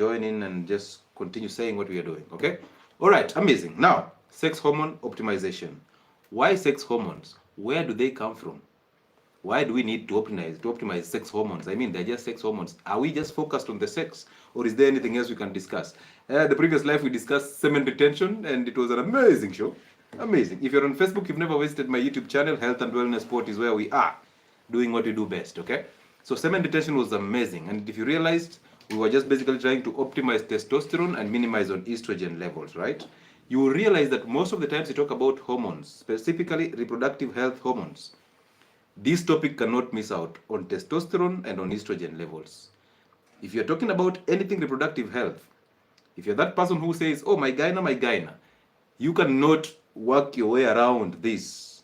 join in and just continue saying what we are doing, okay? All right, amazing. Now, sex hormone optimization. Why sex hormones? Where do they come from? Why do we need to optimize sex hormones? I mean, they're just sex hormones. Are we just focused on the sex, or is there anything else we can discuss? The previous life we discussed semen retention, and it was an amazing show. Amazing. If you're on Facebook, you've never visited my YouTube channel, Health and Wellness Sport is where we are doing what we do best, okay? So semen retention was amazing. And if you realized, we were just basically trying to optimize testosterone and minimize on estrogen levels, right? You will realize that most of the times you talk about hormones, specifically reproductive health hormones, this topic cannot miss out on testosterone and on estrogen levels. If you're talking about anything reproductive health, if you're that person who says, oh, my gyna, you cannot work your way around this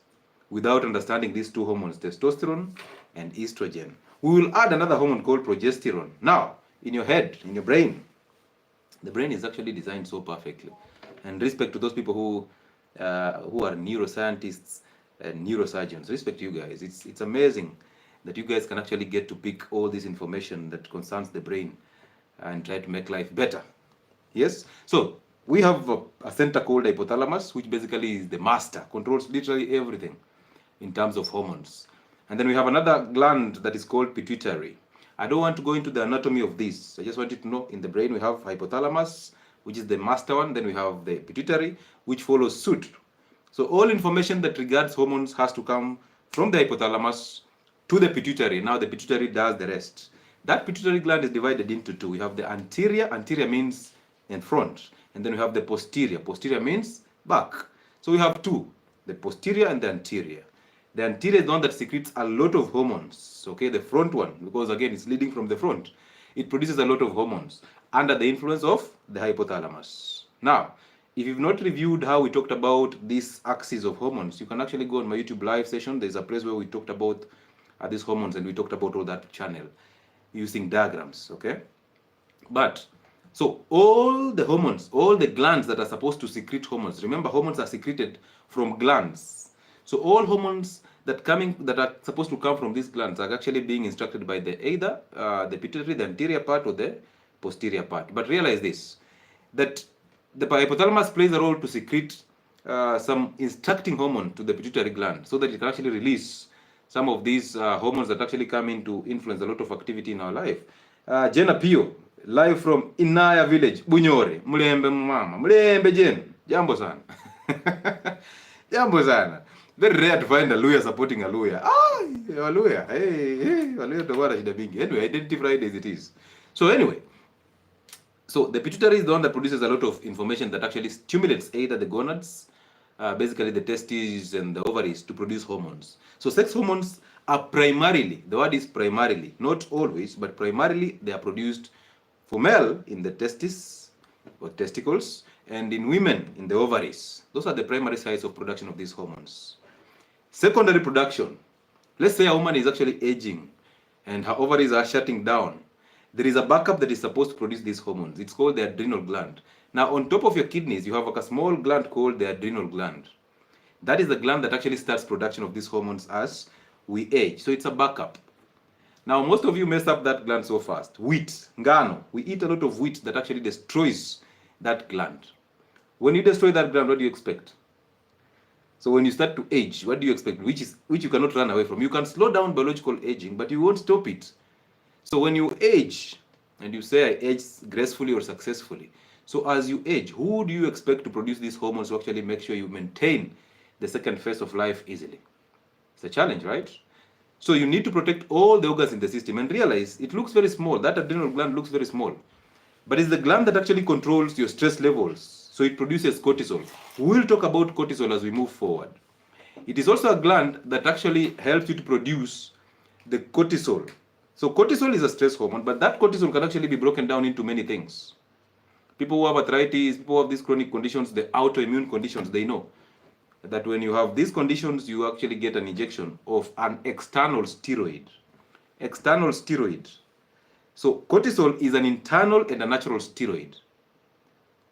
without understanding these two hormones, testosterone and estrogen. We will add another hormone called progesterone. Now, in your head, in your brain, the brain is actually designed so perfectly. And respect to those people who are neuroscientists and neurosurgeons. Respect to you guys. It's amazing that you guys can actually get to pick all this information that concerns the brain and try to make life better. Yes? So, we have a center called hypothalamus, which basically is the master, controls literally everything in terms of hormones. And then we have another gland that is called pituitary. I don't want to go into the anatomy of this. I just want you to know in the brain we have hypothalamus, which is the master one. Then we have the pituitary, which follows suit. So all information that regards hormones has to come from the hypothalamus to the pituitary. Now the pituitary does the rest. That pituitary gland is divided into two. We have the anterior. Anterior means in front. And then we have the posterior. Posterior means back. So we have two, the posterior and the anterior. The anterior is the one that secretes a lot of hormones. Okay, the front one, because again, it's leading from the front. It produces a lot of hormones under the influence of the hypothalamus. Now, if you've not reviewed how we talked about this axis of hormones, you can actually go on my YouTube live session. There's a place where we talked about these hormones, and we talked about all that channel using diagrams, okay? But, so all the hormones, all the glands that are supposed to secrete hormones, remember hormones are secreted from glands. So all hormones that are supposed to come from these glands are actually being instructed by either the pituitary, the anterior part, or the posterior part. But realize this, that the hypothalamus plays a role to secrete some instructing hormone to the pituitary gland so that it can actually release some of these hormones that actually come in to influence a lot of activity in our life. Jenna Pio, live from Inaya village, Bunyore, Mulembe mama, Mulembe Jen, jambo sana. Jambo sana. Very rare to find a lawyer supporting a lawyer. A lawyer. Hey, a lawyer to what shida bingi. Anyway, Identity Fridays it is. So anyway, so the pituitary is the one that produces a lot of information that actually stimulates either the gonads, basically the testes and the ovaries to produce hormones. So sex hormones are primarily, the word is primarily, not always, but primarily they are produced for male in the testes or testicles, and in women in the ovaries. Those are the primary sites of production of these hormones. Secondary production. Let's say a woman is actually aging and her ovaries are shutting down. There is a backup that is supposed to produce these hormones. It's called the adrenal gland. Now, on top of your kidneys, you have like a small gland called the adrenal gland. That is the gland that actually starts production of these hormones as we age. So it's a backup. Now, most of you mess up that gland so fast. Wheat, ngano. We eat a lot of wheat that actually destroys that gland. When you destroy that gland, what do you expect? So when you start to age, what do you expect? Which you cannot run away from. You can slow down biological aging, but you won't stop it. So when you age, and you say I age gracefully or successfully, so as you age, who do you expect to produce these hormones to actually make sure you maintain the second phase of life easily? It's a challenge, right? So you need to protect all the organs in the system and realize it looks very small. That adrenal gland looks very small. But it's the gland that actually controls your stress levels. So it produces cortisol. We'll talk about cortisol as we move forward. It is also a gland that actually helps you to produce the cortisol. So cortisol is a stress hormone, but that cortisol can actually be broken down into many things. People who have arthritis, people who have these chronic conditions, the autoimmune conditions, they know that when you have these conditions, you actually get an injection of an external steroid. External steroid. So cortisol is an internal and a natural steroid.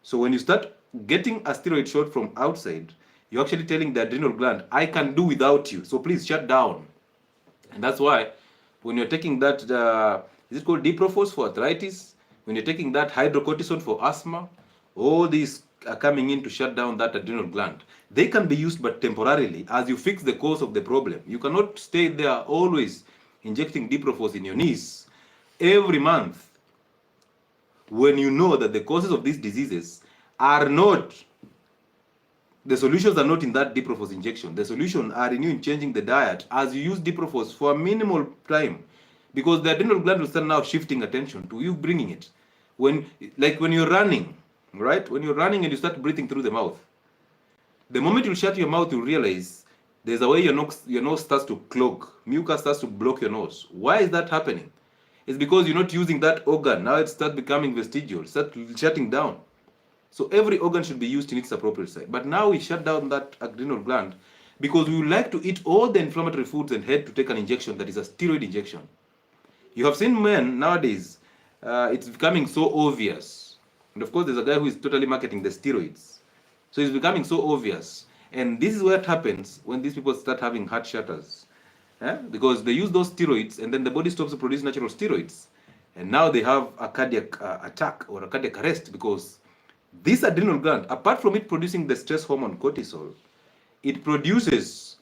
So when you start getting a steroid shot from outside, you're actually telling the adrenal gland, I can do without you, so please shut down. And that's why when you're taking that, is it called Diprofos for arthritis? when you're taking that hydrocortisone for asthma, all these are coming in to shut down that adrenal gland. They can be used, but temporarily, as you fix the cause of the problem. You cannot stay there always injecting Diprofos in your knees every month when you know that the causes of these diseases are not, the solutions are not in that Diprofos injection. The solution are in you in changing the diet as you use Diprofos for a minimal time, because the adrenal gland will start now shifting attention to you bringing it. When you're running, right? When you're running and you start breathing through the mouth, the moment you shut your mouth, you realize there's a way your nose starts to clog. Mucus starts to block your nose. Why is that happening? It's because you're not using that organ. Now it starts becoming vestigial, start shutting down. So every organ should be used in its appropriate site. But now we shut down that adrenal gland because we would like to eat all the inflammatory foods and head to take an injection that is a steroid injection. You have seen men nowadays, it's becoming so obvious. And of course, there's a guy who is totally marketing the steroids. So it's becoming so obvious. And this is what happens when these people start having heart shatters. Because they use those steroids and then the body stops to produce natural steroids. And now they have a cardiac attack or a cardiac arrest because this adrenal gland, apart from it producing the stress hormone cortisol, it produces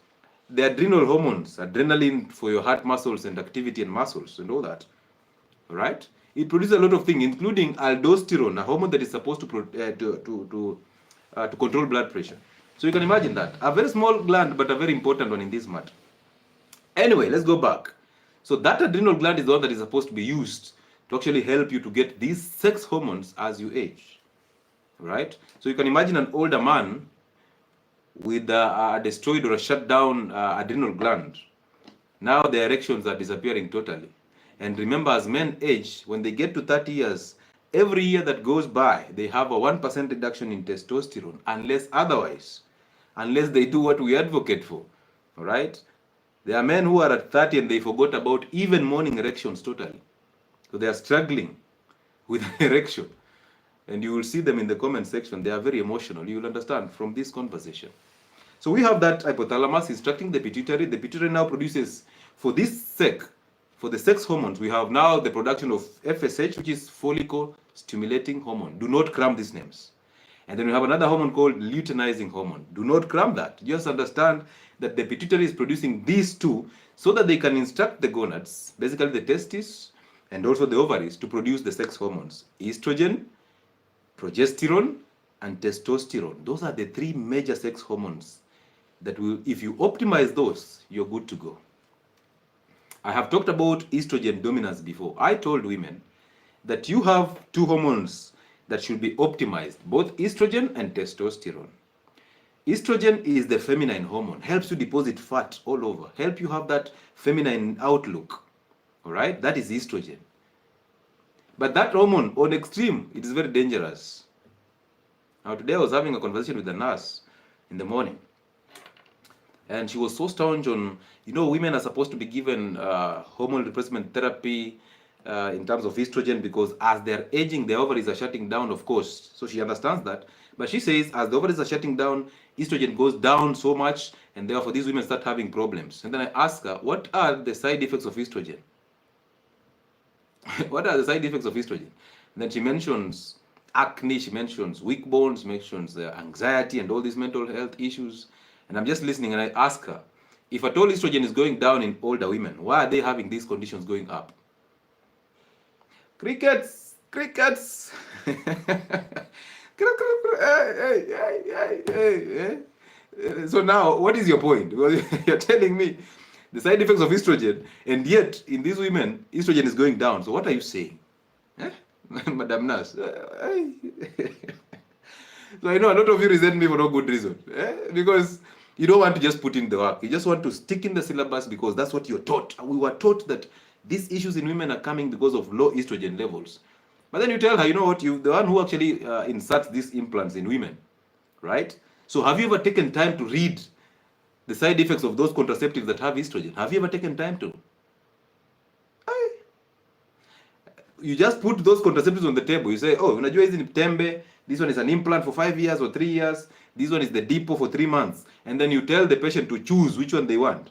the adrenal hormones, adrenaline for your heart muscles and activity and muscles and all that. Right? It produces a lot of things, including aldosterone, a hormone that is supposed to control blood pressure. So you can imagine that. A very small gland, but a very important one in this matter. Anyway, let's go back. So that adrenal gland is the one that is supposed to be used to actually help you to get these sex hormones as you age. Right? So you can imagine an older man with a destroyed or a shut down adrenal gland. Now the erections are disappearing totally. And remember, as men age, when they get to 30 years, every year that goes by, they have a 1% reduction in testosterone, unless they do what we advocate for. All right? There are men who are at 30 and they forgot about even morning erections totally. So they are struggling with an erection. And you will see them in the comment section. They are very emotional. You will understand from this conversation. So we have that hypothalamus instructing the pituitary. The pituitary now produces, for the sex hormones, we have now the production of FSH, which is follicle stimulating hormone. Do not cram these names. And then we have another hormone called luteinizing hormone. Do not cram that. Just understand that the pituitary is producing these two so that they can instruct the gonads, basically the testes and also the ovaries, to produce the sex hormones: estrogen, progesterone, and testosterone. Those are the three major sex hormones that will, if you optimize those, you're good to go. I have talked about estrogen dominance before. I told women that you have two hormones that should be optimized, both estrogen and testosterone. Estrogen is the feminine hormone, helps you deposit fat all over, help you have that feminine outlook. All right, that is estrogen. But that hormone, on extreme, it is very dangerous. Now today I was having a conversation with a nurse in the morning, and she was so staunch on, women are supposed to be given hormone replacement therapy in terms of estrogen, because as they're aging, the ovaries are shutting down, of course. So she understands that. But she says as the ovaries are shutting down, estrogen goes down so much, and therefore these women start having problems. And then I ask her, what are the side effects of estrogen? What are the side effects of estrogen? And then she mentions acne, she mentions weak bones, mentions anxiety and all these mental health issues. And I'm just listening, and I ask her, if at all estrogen is going down in older women, why are they having these conditions going up? Crickets. So now, what is your point? Because you're telling me the side effects of estrogen, and yet in these women, estrogen is going down. So what are you saying? Madam Nurse. So I know a lot of you resent me for no good reason. Because you don't want to just put in the work. You just want to stick in the syllabus because that's what you're taught. We were taught that these issues in women are coming because of low estrogen levels. But then you tell her, you know what, you're the one who actually inserts these implants in women, right? So have you ever taken time to read the side effects of those contraceptives that have estrogen? Have you ever taken time to? You just put those contraceptives on the table. You say, oh, unajua hizi ni tembe, this one is an implant for 5 years or 3 years, this one is the depot for 3 months. And then you tell the patient to choose which one they want.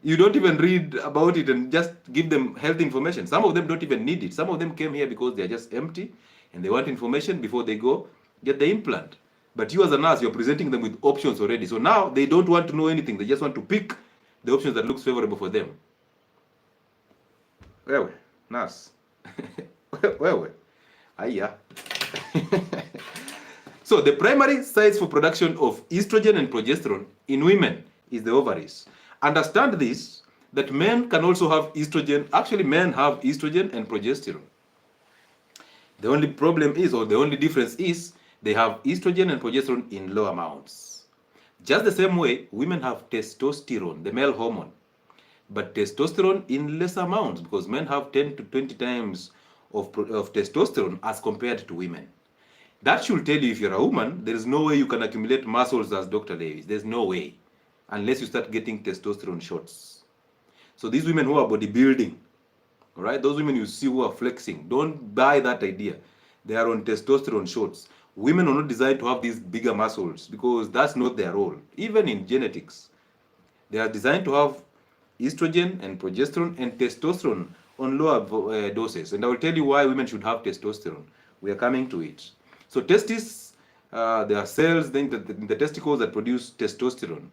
You don't even read about it and just give them health information. Some of them don't even need it. Some of them came here because they're just empty and they want information before they go get the implant. But you as a nurse, you're presenting them with options already. So now they don't want to know anything. They just want to pick the options that looks favorable for them. Wewe, nurse. Wewe. Aya. So the primary sites for production of estrogen and progesterone in women is the ovaries. Understand this, that men can also have estrogen. Actually, men have estrogen and progesterone. The only problem is, or the only difference is, they have estrogen and progesterone in low amounts. Just the same way, women have testosterone, the male hormone, but testosterone in less amounts, because men have 10 to 20 times of testosterone as compared to women. That should tell you, if you're a woman, there is no way you can accumulate muscles as Dr. Lewis. There's no way, unless you start getting testosterone shots. So these women who are bodybuilding, all right, those women you see who are flexing, don't buy that idea. They are on testosterone shots. Women are not designed to have these bigger muscles, because that's not their role. Even in genetics, they are designed to have estrogen and progesterone and testosterone on lower doses. And I will tell you why women should have testosterone. We are coming to it. So testes, there are cells in the testicles that produce testosterone.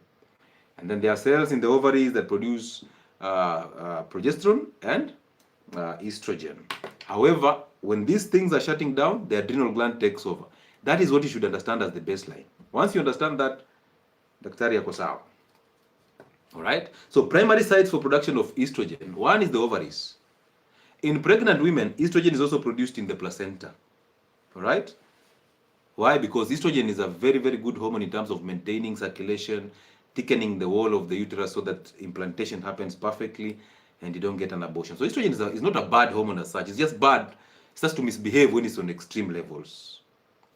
And then there are cells in the ovaries that produce progesterone and estrogen. However, when these things are shutting down, the adrenal gland takes over. That is what you should understand as the baseline. Once you understand that, daktari yako sawa. All right? So primary sites for production of estrogen, one is the ovaries. In pregnant women, estrogen is also produced in the placenta. All right? Why? Because estrogen is a very, very good hormone in terms of maintaining circulation, thickening the wall of the uterus so that implantation happens perfectly and you don't get an abortion. So estrogen is not a bad hormone as such. It's just bad. It starts to misbehave when it's on extreme levels.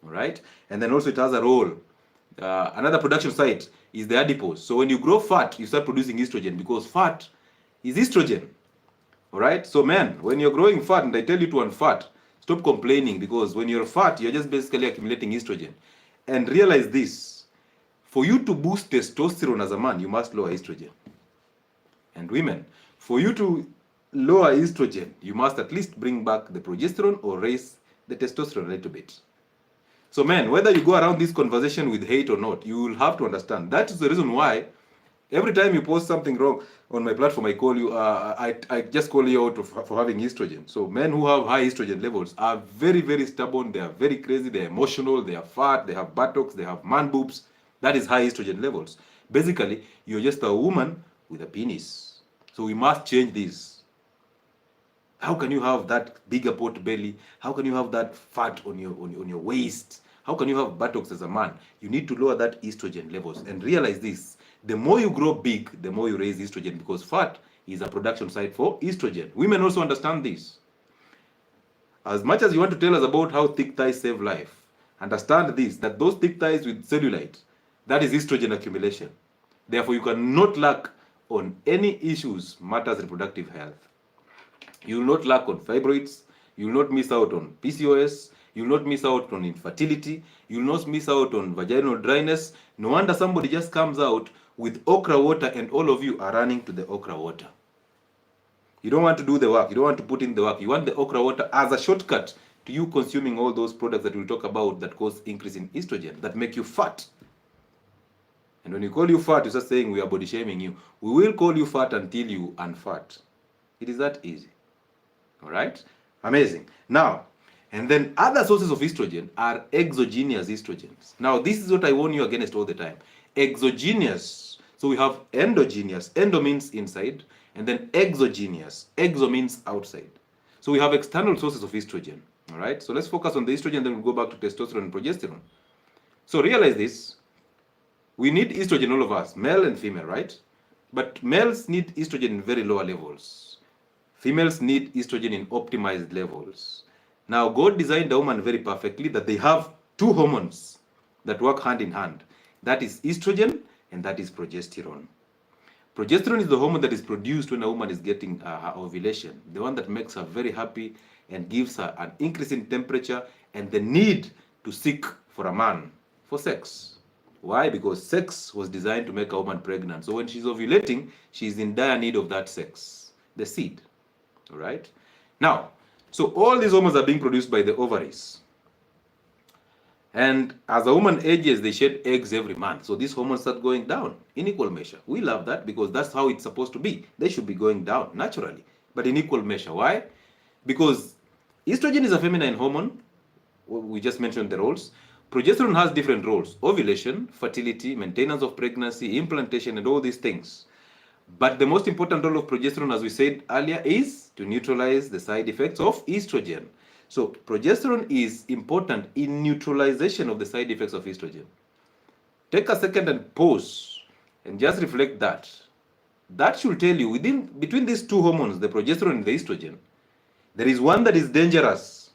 All right? And then also it has a role. Another production site is the adipose. So when you grow fat, you start producing estrogen, because fat is estrogen. All right? So men, when you're growing fat and I tell you to unfat, stop complaining, because when you're fat, you're just basically accumulating estrogen. And realize this, for you to boost testosterone as a man, you must lower estrogen. And women, for you to lower estrogen, you must at least bring back the progesterone or raise the testosterone a little bit. So men, whether you go around this conversation with hate or not, you will have to understand. That is the reason why every time you post something wrong on my platform, I call you, I just call you out for having estrogen. So men who have high estrogen levels are very, very stubborn. They are very crazy. They are emotional. They are fat. They have buttocks. They have man boobs. That is high estrogen levels. Basically, you're just a woman with a penis. So we must change this. How can you have that bigger pot belly? How can you have that fat on your waist? How can you have buttocks as a man? You need to lower that estrogen levels. And realize this, the more you grow big, the more you raise estrogen, because fat is a production site for estrogen. Women also understand this. As much as you want to tell us about how thick thighs save life, understand this, that those thick thighs with cellulite, that is estrogen accumulation. Therefore, you cannot lack on any issues matters reproductive health. You will not lack on fibroids. You will not miss out on PCOS. You will not miss out on infertility. You will not miss out on vaginal dryness. No wonder somebody just comes out with okra water and all of you are running to the okra water. You don't want to do the work. You don't want to put in the work. You want the okra water as a shortcut to you consuming all those products that we'll talk about that cause increase in estrogen, that make you fat. And when we call you fat, you start saying we are body shaming you. We will call you fat until you unfat. It is that easy. All right? Amazing. Now, and then other sources of estrogen are exogenous estrogens. Now, this is what I warn you against all the time. Exogenous. So we have endogenous. Endo means inside. And then exogenous. Exo means outside. So we have external sources of estrogen. All right? So let's focus on the estrogen, then we'll go back to testosterone and progesterone. So realize this. We need estrogen, all of us, male and female, right? But males need estrogen in very lower levels. Females need estrogen in optimized levels. Now, God designed a woman very perfectly that they have two hormones that work hand in hand. That is estrogen and that is progesterone. Progesterone is the hormone that is produced when a woman is getting her ovulation, the one that makes her very happy and gives her an increase in temperature and the need to seek for a man for sex. Why? Because sex was designed to make a woman pregnant. So when she's ovulating, she's in dire need of that sex, the seed. All right? Now, so all these hormones are being produced by the ovaries. And as a woman ages, they shed eggs every month. So these hormones start going down in equal measure. We love that because that's how it's supposed to be. They should be going down naturally, but in equal measure. Why? Because estrogen is a feminine hormone. We just mentioned the roles. Progesterone has different roles: ovulation, fertility, maintenance of pregnancy, implantation, and all these things. But the most important role of progesterone, as we said earlier, is to neutralize the side effects of estrogen. So progesterone is important in neutralization of the side effects of estrogen. Take a second and pause and just reflect that. That should tell you between these two hormones, the progesterone and the estrogen, there is one that is dangerous.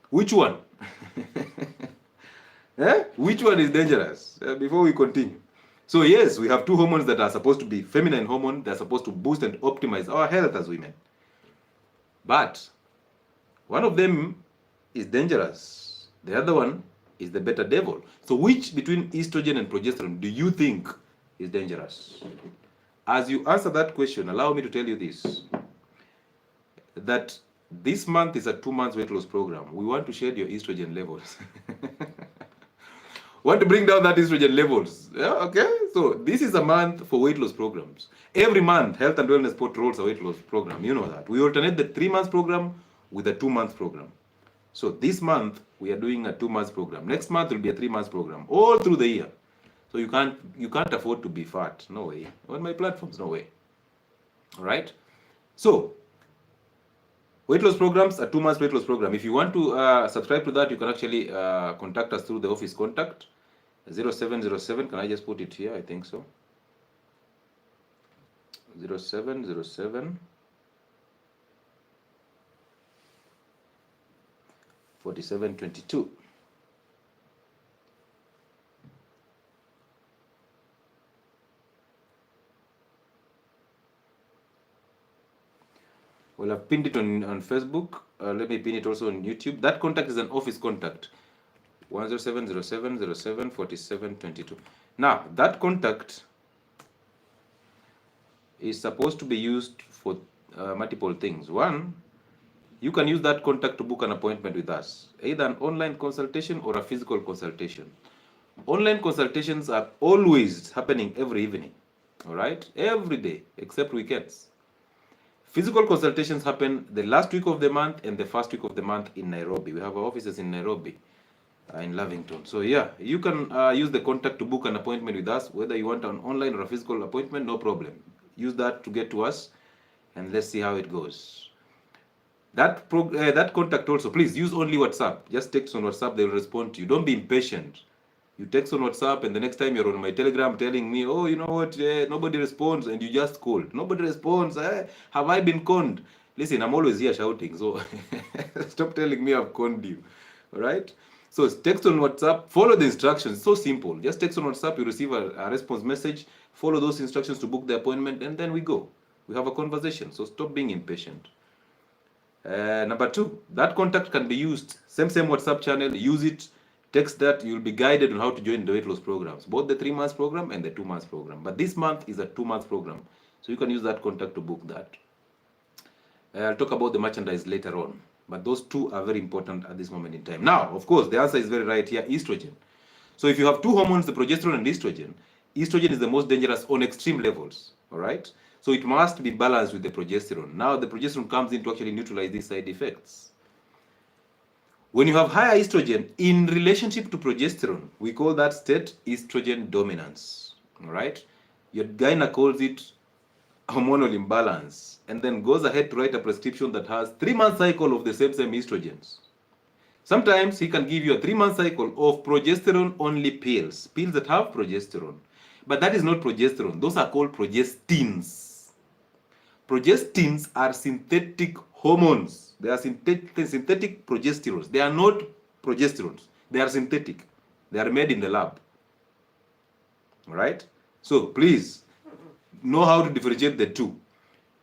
Which one? Which one is dangerous? Before we continue. So yes, we have two hormones that are supposed to be feminine hormone. They're supposed to boost and optimize our health as women. But one of them is dangerous. The other one is the better devil. So which between estrogen and progesterone do you think is dangerous? As you answer that question, allow me to tell you this, that this month is a 2 months weight loss program. We want to shed your estrogen levels. Want to bring down that estrogen levels. Yeah, okay? So this is a month for weight loss programs. Every month, Health and Wellness Port rolls a weight loss program. You know that. We alternate the 3 months program with a 2 months program. So this month, we are doing a 2 months program. Next month will be a 3 months program, all through the year. So you can't afford to be fat. No way. On my platforms, no way. All right? So weight loss programs, a 2 months weight loss program. If you want to subscribe to that, you can actually contact us through the office contact 0707. Can I just put it here? I think so. 0707 4722. Well, I've pinned it on Facebook. Let me pin it also on YouTube. That contact is an office contact. 10707074722. Now, that contact is supposed to be used for multiple things. One, you can use that contact to book an appointment with us, either an online consultation or a physical consultation. Online consultations are always happening every evening, all right? Every day, except weekends. Physical consultations happen the last week of the month and the first week of the month in Nairobi. We have our offices in Nairobi, in Lavington. So yeah, you can use the contact to book an appointment with us, whether you want an online or a physical appointment, no problem. Use that to get to us, and let's see how it goes. That contact also, please use only WhatsApp. Just text on WhatsApp, they will respond to you. Don't be impatient. You text on WhatsApp, and the next time you're on my Telegram telling me, oh, you know what, nobody responds, and you just called. Nobody responds. Have I been conned? Listen, I'm always here shouting, so stop telling me I've conned you. All right? So text on WhatsApp, follow the instructions. It's so simple. Just text on WhatsApp, you receive a response message, follow those instructions to book the appointment, and then we go. We have a conversation, so stop being impatient. Number 2, that contact can be used. Same WhatsApp channel, use it. Text that, you'll be guided on how to join the weight loss programs, both the 3 months program and the 2 months program. But this month is a 2 months program, so you can use that contact to book that. I'll talk about the merchandise later on, but those two are very important at this moment in time. Now, of course, the answer is very right here, estrogen. So if you have two hormones, the progesterone and estrogen is the most dangerous on extreme levels, all right? So it must be balanced with the progesterone. Now the progesterone comes in to actually neutralize these side effects. When you have higher estrogen in relationship to progesterone, we call that state estrogen dominance, all right? Your gyna calls it hormonal imbalance, and then goes ahead to write a prescription that has 3-month cycle of the same estrogens. Sometimes he can give you a 3-month cycle of progesterone-only pills that have progesterone. But that is not progesterone. Those are called progestins. Progestins are synthetic hormones. They are synthetic progesterones. They are not progesterones. They are synthetic. They are made in the lab. All right? So please know how to differentiate the two.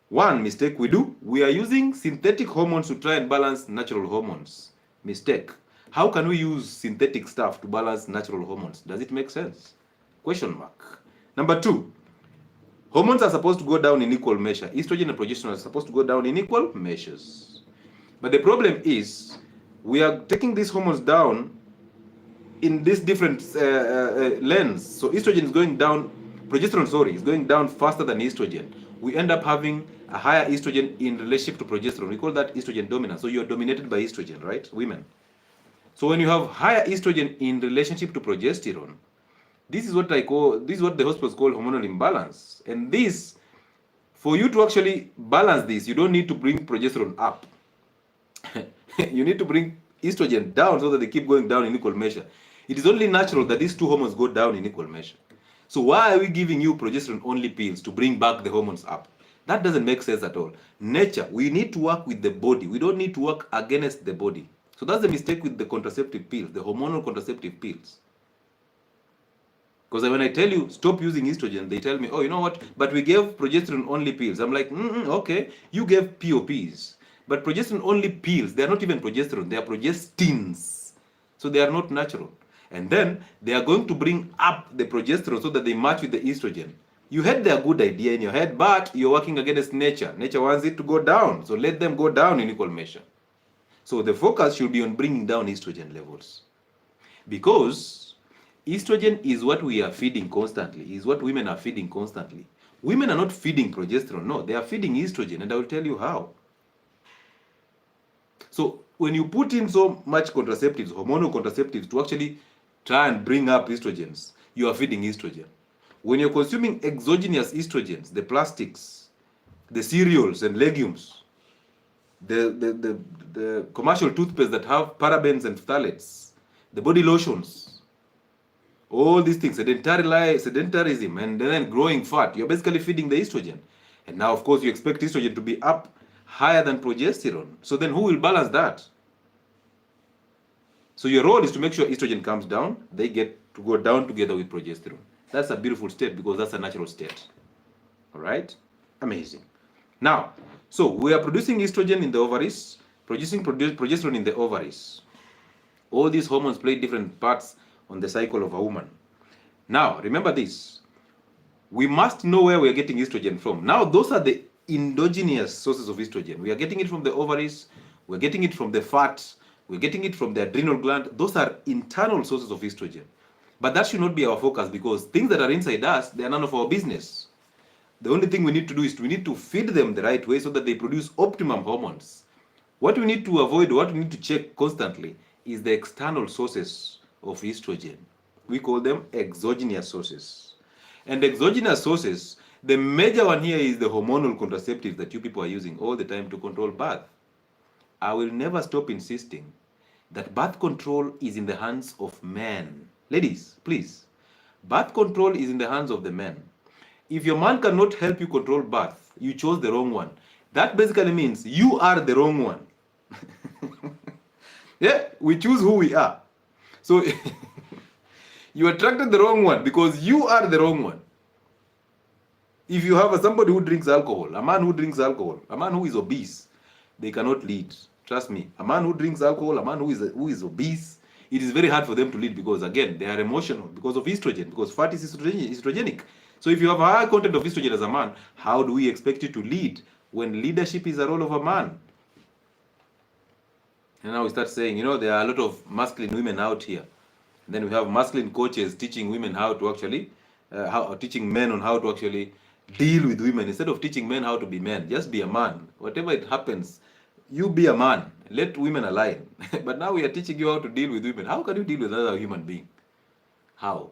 One mistake we do, we are using synthetic hormones to try and balance natural hormones. Mistake. How can we use synthetic stuff to balance natural hormones? Does it make sense? Question mark. Number 2, hormones are supposed to go down in equal measure. Estrogen and progesterone are supposed to go down in equal measures. But the problem is, we are taking these hormones down in this different lens. So estrogen is going down, progesterone, sorry, is going down faster than estrogen. We end up having a higher estrogen in relationship to progesterone. We call that estrogen dominance. So you're dominated by estrogen, right, women? So when you have higher estrogen in relationship to progesterone, this is what the hospitals call hormonal imbalance. And this, for you to actually balance this, you don't need to bring progesterone up. You need to bring estrogen down so that they keep going down in equal measure. It is only natural that these two hormones go down in equal measure. So why are we giving you progesterone-only pills to bring back the hormones up? That doesn't make sense at all. Nature, we need to work with the body. We don't need to work against the body. So that's the mistake with the contraceptive pills, the hormonal contraceptive pills. Because when I tell you, stop using estrogen, they tell me, oh, you know what, but we gave progesterone-only pills. I'm like, okay, you gave POPs. But progesterone-only pills, they are not even progesterone, they are progestins. So they are not natural. And then they are going to bring up the progesterone so that they match with the estrogen. You had their good idea in your head, but you're working against nature. Nature wants it to go down, so let them go down in equal measure. So the focus should be on bringing down estrogen levels. Because estrogen is what we are feeding constantly, is what women are feeding constantly. Women are not feeding progesterone, no, they are feeding estrogen, and I will tell you how. So when you put in so much contraceptives, hormonal contraceptives, to actually try and bring up estrogens, you are feeding estrogen. When you're consuming exogenous estrogens, the plastics, the cereals and legumes, the commercial toothpaste that have parabens and phthalates, the body lotions, all these things, sedentarism, and then growing fat, you're basically feeding the estrogen. And now, of course, you expect estrogen to be up higher than progesterone. So then who will balance that? So your role is to make sure estrogen comes down, they get to go down together with progesterone. That's a beautiful state because that's a natural state. All right? Amazing. Now, so we are producing estrogen in the ovaries, producing progesterone in the ovaries. All these hormones play different parts on the cycle of a woman. Now, remember this. We must know where we are getting estrogen from. Now, those are the endogenous sources of estrogen. We are getting it from the ovaries, we're getting it from the fat, we're getting it from the adrenal gland. Those are internal sources of estrogen. But that should not be our focus because things that are inside us, they are none of our business. The only thing we need to do is we need to feed them the right way so that they produce optimum hormones. What we need to avoid, what we need to check constantly is the external sources of estrogen. We call them exogenous sources. And exogenous sources, the major one here is the hormonal contraceptives that you people are using all the time to control birth. I will never stop insisting that birth control is in the hands of men. Ladies, please, birth control is in the hands of the men. If your man cannot help you control birth, you chose the wrong one. That basically means you are the wrong one. Yeah, we choose who we are. So you attracted the wrong one because you are the wrong one. If you have somebody who drinks alcohol, a man who drinks alcohol, a man who is obese, they cannot lead. Trust me, a man who drinks alcohol, a man who is obese, it is very hard for them to lead because, again, they are emotional because of estrogen, because fat is estrogenic. So if you have a high content of estrogen as a man, how do we expect you to lead when leadership is a role of a man? And now we start saying, you know, there are a lot of masculine women out here. And then we have masculine coaches teaching women how to actually, teaching men on how to actually deal with women. Instead of teaching men how to be men, just be a man. Whatever it happens, you be a man. Let women align. But now we are teaching you how to deal with women. How can you deal with another human being? How?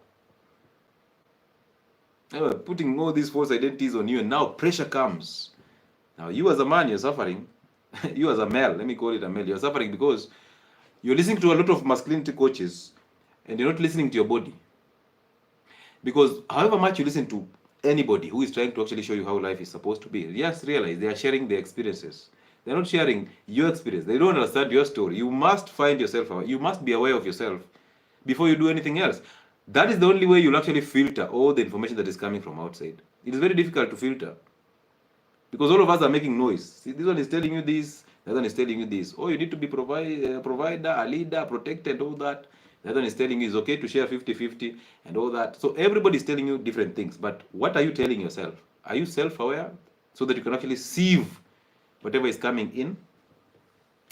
Putting all these false identities on you, and now pressure comes. Now you as a man, you're suffering. You as a male, let me call it a male, you're suffering because you're listening to a lot of masculinity coaches and you're not listening to your body. Because however much you listen to anybody who is trying to actually show you how life is supposed to be, just realize they are sharing their experiences. They're not sharing your experience. They don't understand your story. You must find yourself out. You must be aware of yourself before you do anything else. That is the only way you'll actually filter all the information that is coming from outside. It is very difficult to filter because all of us are making noise. See, this one is telling you this The other one is telling you this. Oh, you need to be provider, a leader, protected, all that. The other one is telling you it's okay to share 50-50 and all that. So everybody is telling you different things. But what are you telling yourself? Are you self-aware so that you can actually sieve whatever is coming in?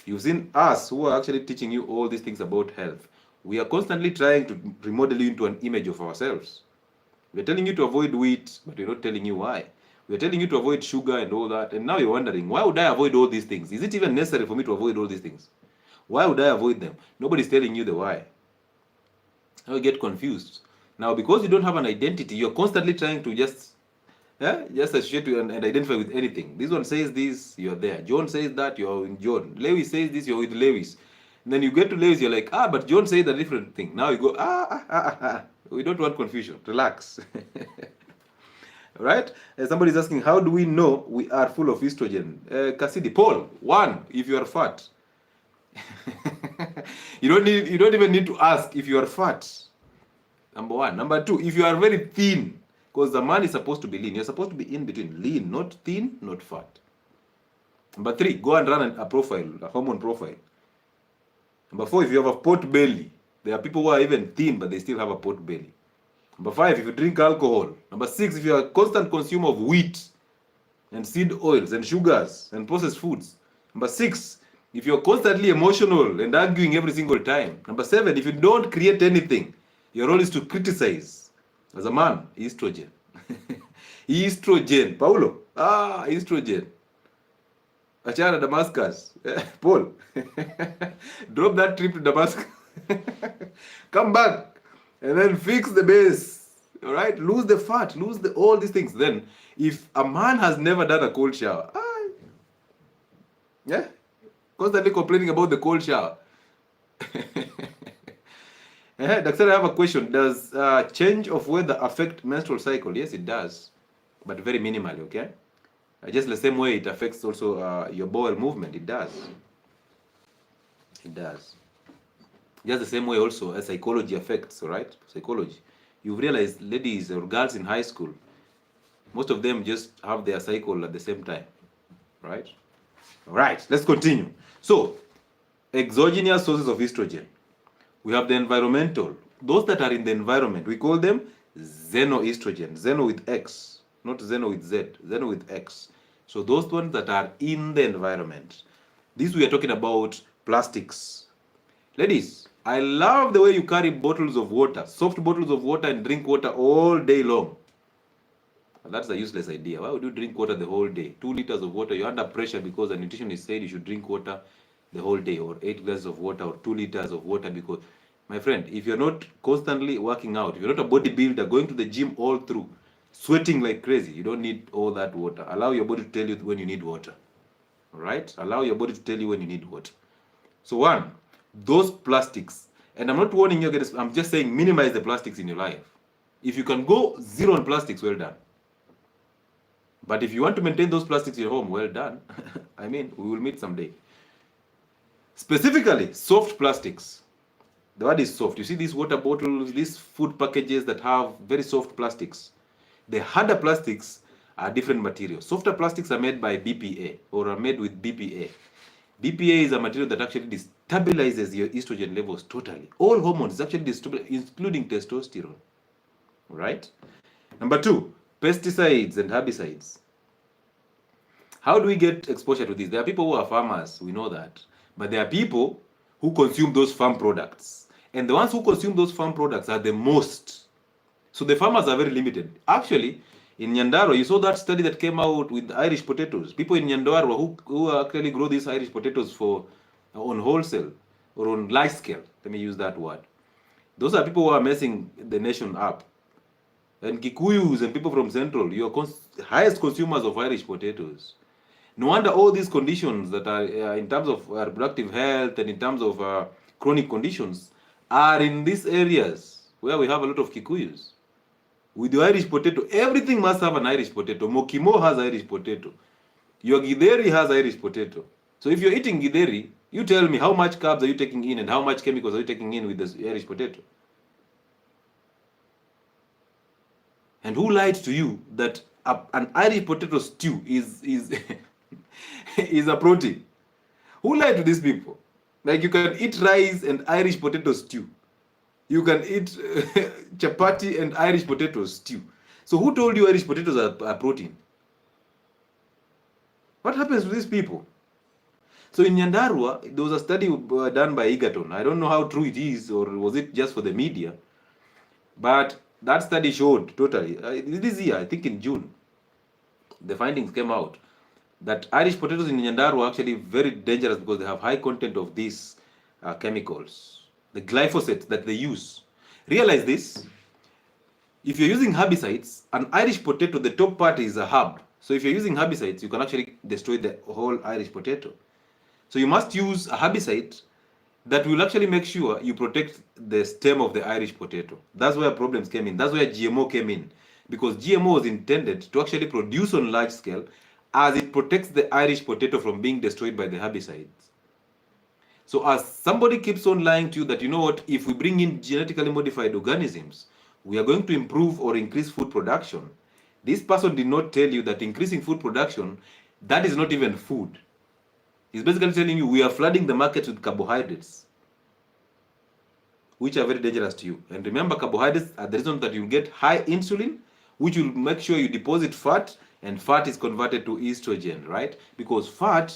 You've seen us who are actually teaching you all these things about health. We are constantly trying to remodel you into an image of ourselves. We're telling you to avoid wheat, but we're not telling you why. We're telling you to avoid sugar and all that. And now you're wondering, why would I avoid all these things? Is it even necessary for me to avoid all these things? Why would I avoid them? Nobody's telling you the why. Now you get confused. Now, because you don't have an identity, you're constantly trying to just associate and identify with anything. This one says this, you're there. John says that, you're in John. Lewis says this, you're with Lewis. And then you get to Lewis, you're like, but John said a different thing. Now you go, We don't want confusion. Relax. Right? Somebody's asking, how do we know we are full of estrogen? Cassidy, Paul, 1, if you are fat. You don't even need to ask if you are fat. Number 1. Number 2, if you are very thin, because the man is supposed to be lean. You're supposed to be in between, lean, not thin, not fat. Number 3, go and run a profile, a hormone profile. Number 4, if you have a pot belly, there are people who are even thin, but they still have a pot belly. Number 5, if you drink alcohol. Number 6, if you are a constant consumer of wheat and seed oils and sugars and processed foods. Number 6, if you're constantly emotional and arguing every single time. Number 7, if you don't create anything, your role is to criticize. As a man, estrogen. Estrogen. Paulo. Estrogen. Achana Damascus. Paul. Drop that trip to Damascus. Come back. And then fix the base. All right? Lose the fat. Lose all these things. Then, if a man has never done a cold shower, constantly complaining about the cold shower. Doctor, I have a question. Does change of weather affect menstrual cycle? Yes, it does, but very minimally, okay? Just the same way it affects also your bowel movement. It does. It does. Just the same way also as psychology affects, right? Psychology. You've realized ladies or girls in high school, most of them just have their cycle at the same time, right? All right, let's continue. So, exogenous sources of estrogen. We have the environmental. Those that are in the environment, we call them xenoestrogen. Xeno with X, not xeno with Z. Xeno with X. So those ones that are in the environment. This we are talking about plastics. Ladies, I love the way you carry bottles of water, soft bottles of water, and drink water all day long. That's a useless idea. Why would you drink water the whole day? 2 liters of water, you're under pressure because the nutritionist said you should drink water the whole day, or 8 glasses of water, or 2 liters of water. Because, my friend, if you're not constantly working out, if you're not a bodybuilder, going to the gym all through, sweating like crazy, you don't need all that water. Allow your body to tell you when you need water. All right? Allow your body to tell you when you need water. So 1, those plastics, and I'm not warning you against, I'm just saying minimize the plastics in your life. If you can go 0 on plastics, well done. But if you want to maintain those plastics in your home, well done. I mean, we will meet someday. Specifically, soft plastics. The word is soft. You see these water bottles, these food packages that have very soft plastics. The harder plastics are different materials. Softer plastics are made by BPA, or are made with BPA. BPA is a material that actually destabilizes your estrogen levels totally. All hormones actually destabilize, including testosterone. Right? Number 2, pesticides and herbicides. How do we get exposure to this? There are people who are farmers, we know that. But there are people who consume those farm products. And the ones who consume those farm products are the most. So the farmers are very limited. Actually, in Nyandarua, you saw that study that came out with Irish potatoes. People in Nyandarua who actually grow these Irish potatoes on wholesale or on large scale. Let me use that word. Those are people who are messing the nation up. And Kikuyus and people from Central, you are highest consumers of Irish potatoes. No wonder all these conditions that are in terms of reproductive health and in terms of chronic conditions are in these areas where we have a lot of Kikuyus. With the Irish potato, everything must have an Irish potato. Mokimo has Irish potato. Your Githeri has Irish potato. So if you're eating Githeri, you tell me how much carbs are you taking in and how much chemicals are you taking in with the Irish potato? And who lied to you that an Irish potato stew is is a protein? Who lied to these people? Like, you can eat rice and Irish potato stew. You can eat chapati and Irish potato stew. So who told you Irish potatoes are protein? What happens to these people? So in Nyandarua, there was a study done by Egerton. I don't know how true it is, or was it just for the media? But that study showed totally, this year, I think in June, the findings came out that Irish potatoes in Nyandarua are actually very dangerous because they have high content of these chemicals, the glyphosate that they use. Realize this: if you're using herbicides, an Irish potato, the top part is a herb. So if you're using herbicides, you can actually destroy the whole Irish potato. So you must use a herbicide that will actually make sure you protect the stem of the Irish potato. That's where problems came in. That's where GMO came in. Because GMO was intended to actually produce on large scale as it protects the Irish potato from being destroyed by the herbicides. So as somebody keeps on lying to you that, you know what, if we bring in genetically modified organisms, we are going to improve or increase food production. This person did not tell you that increasing food production, that is not even food. He's basically telling you we are flooding the market with carbohydrates, which are very dangerous to you. And remember, carbohydrates are the reason that you get high insulin, which will make sure you deposit fat, and fat is converted to estrogen, right? Because fat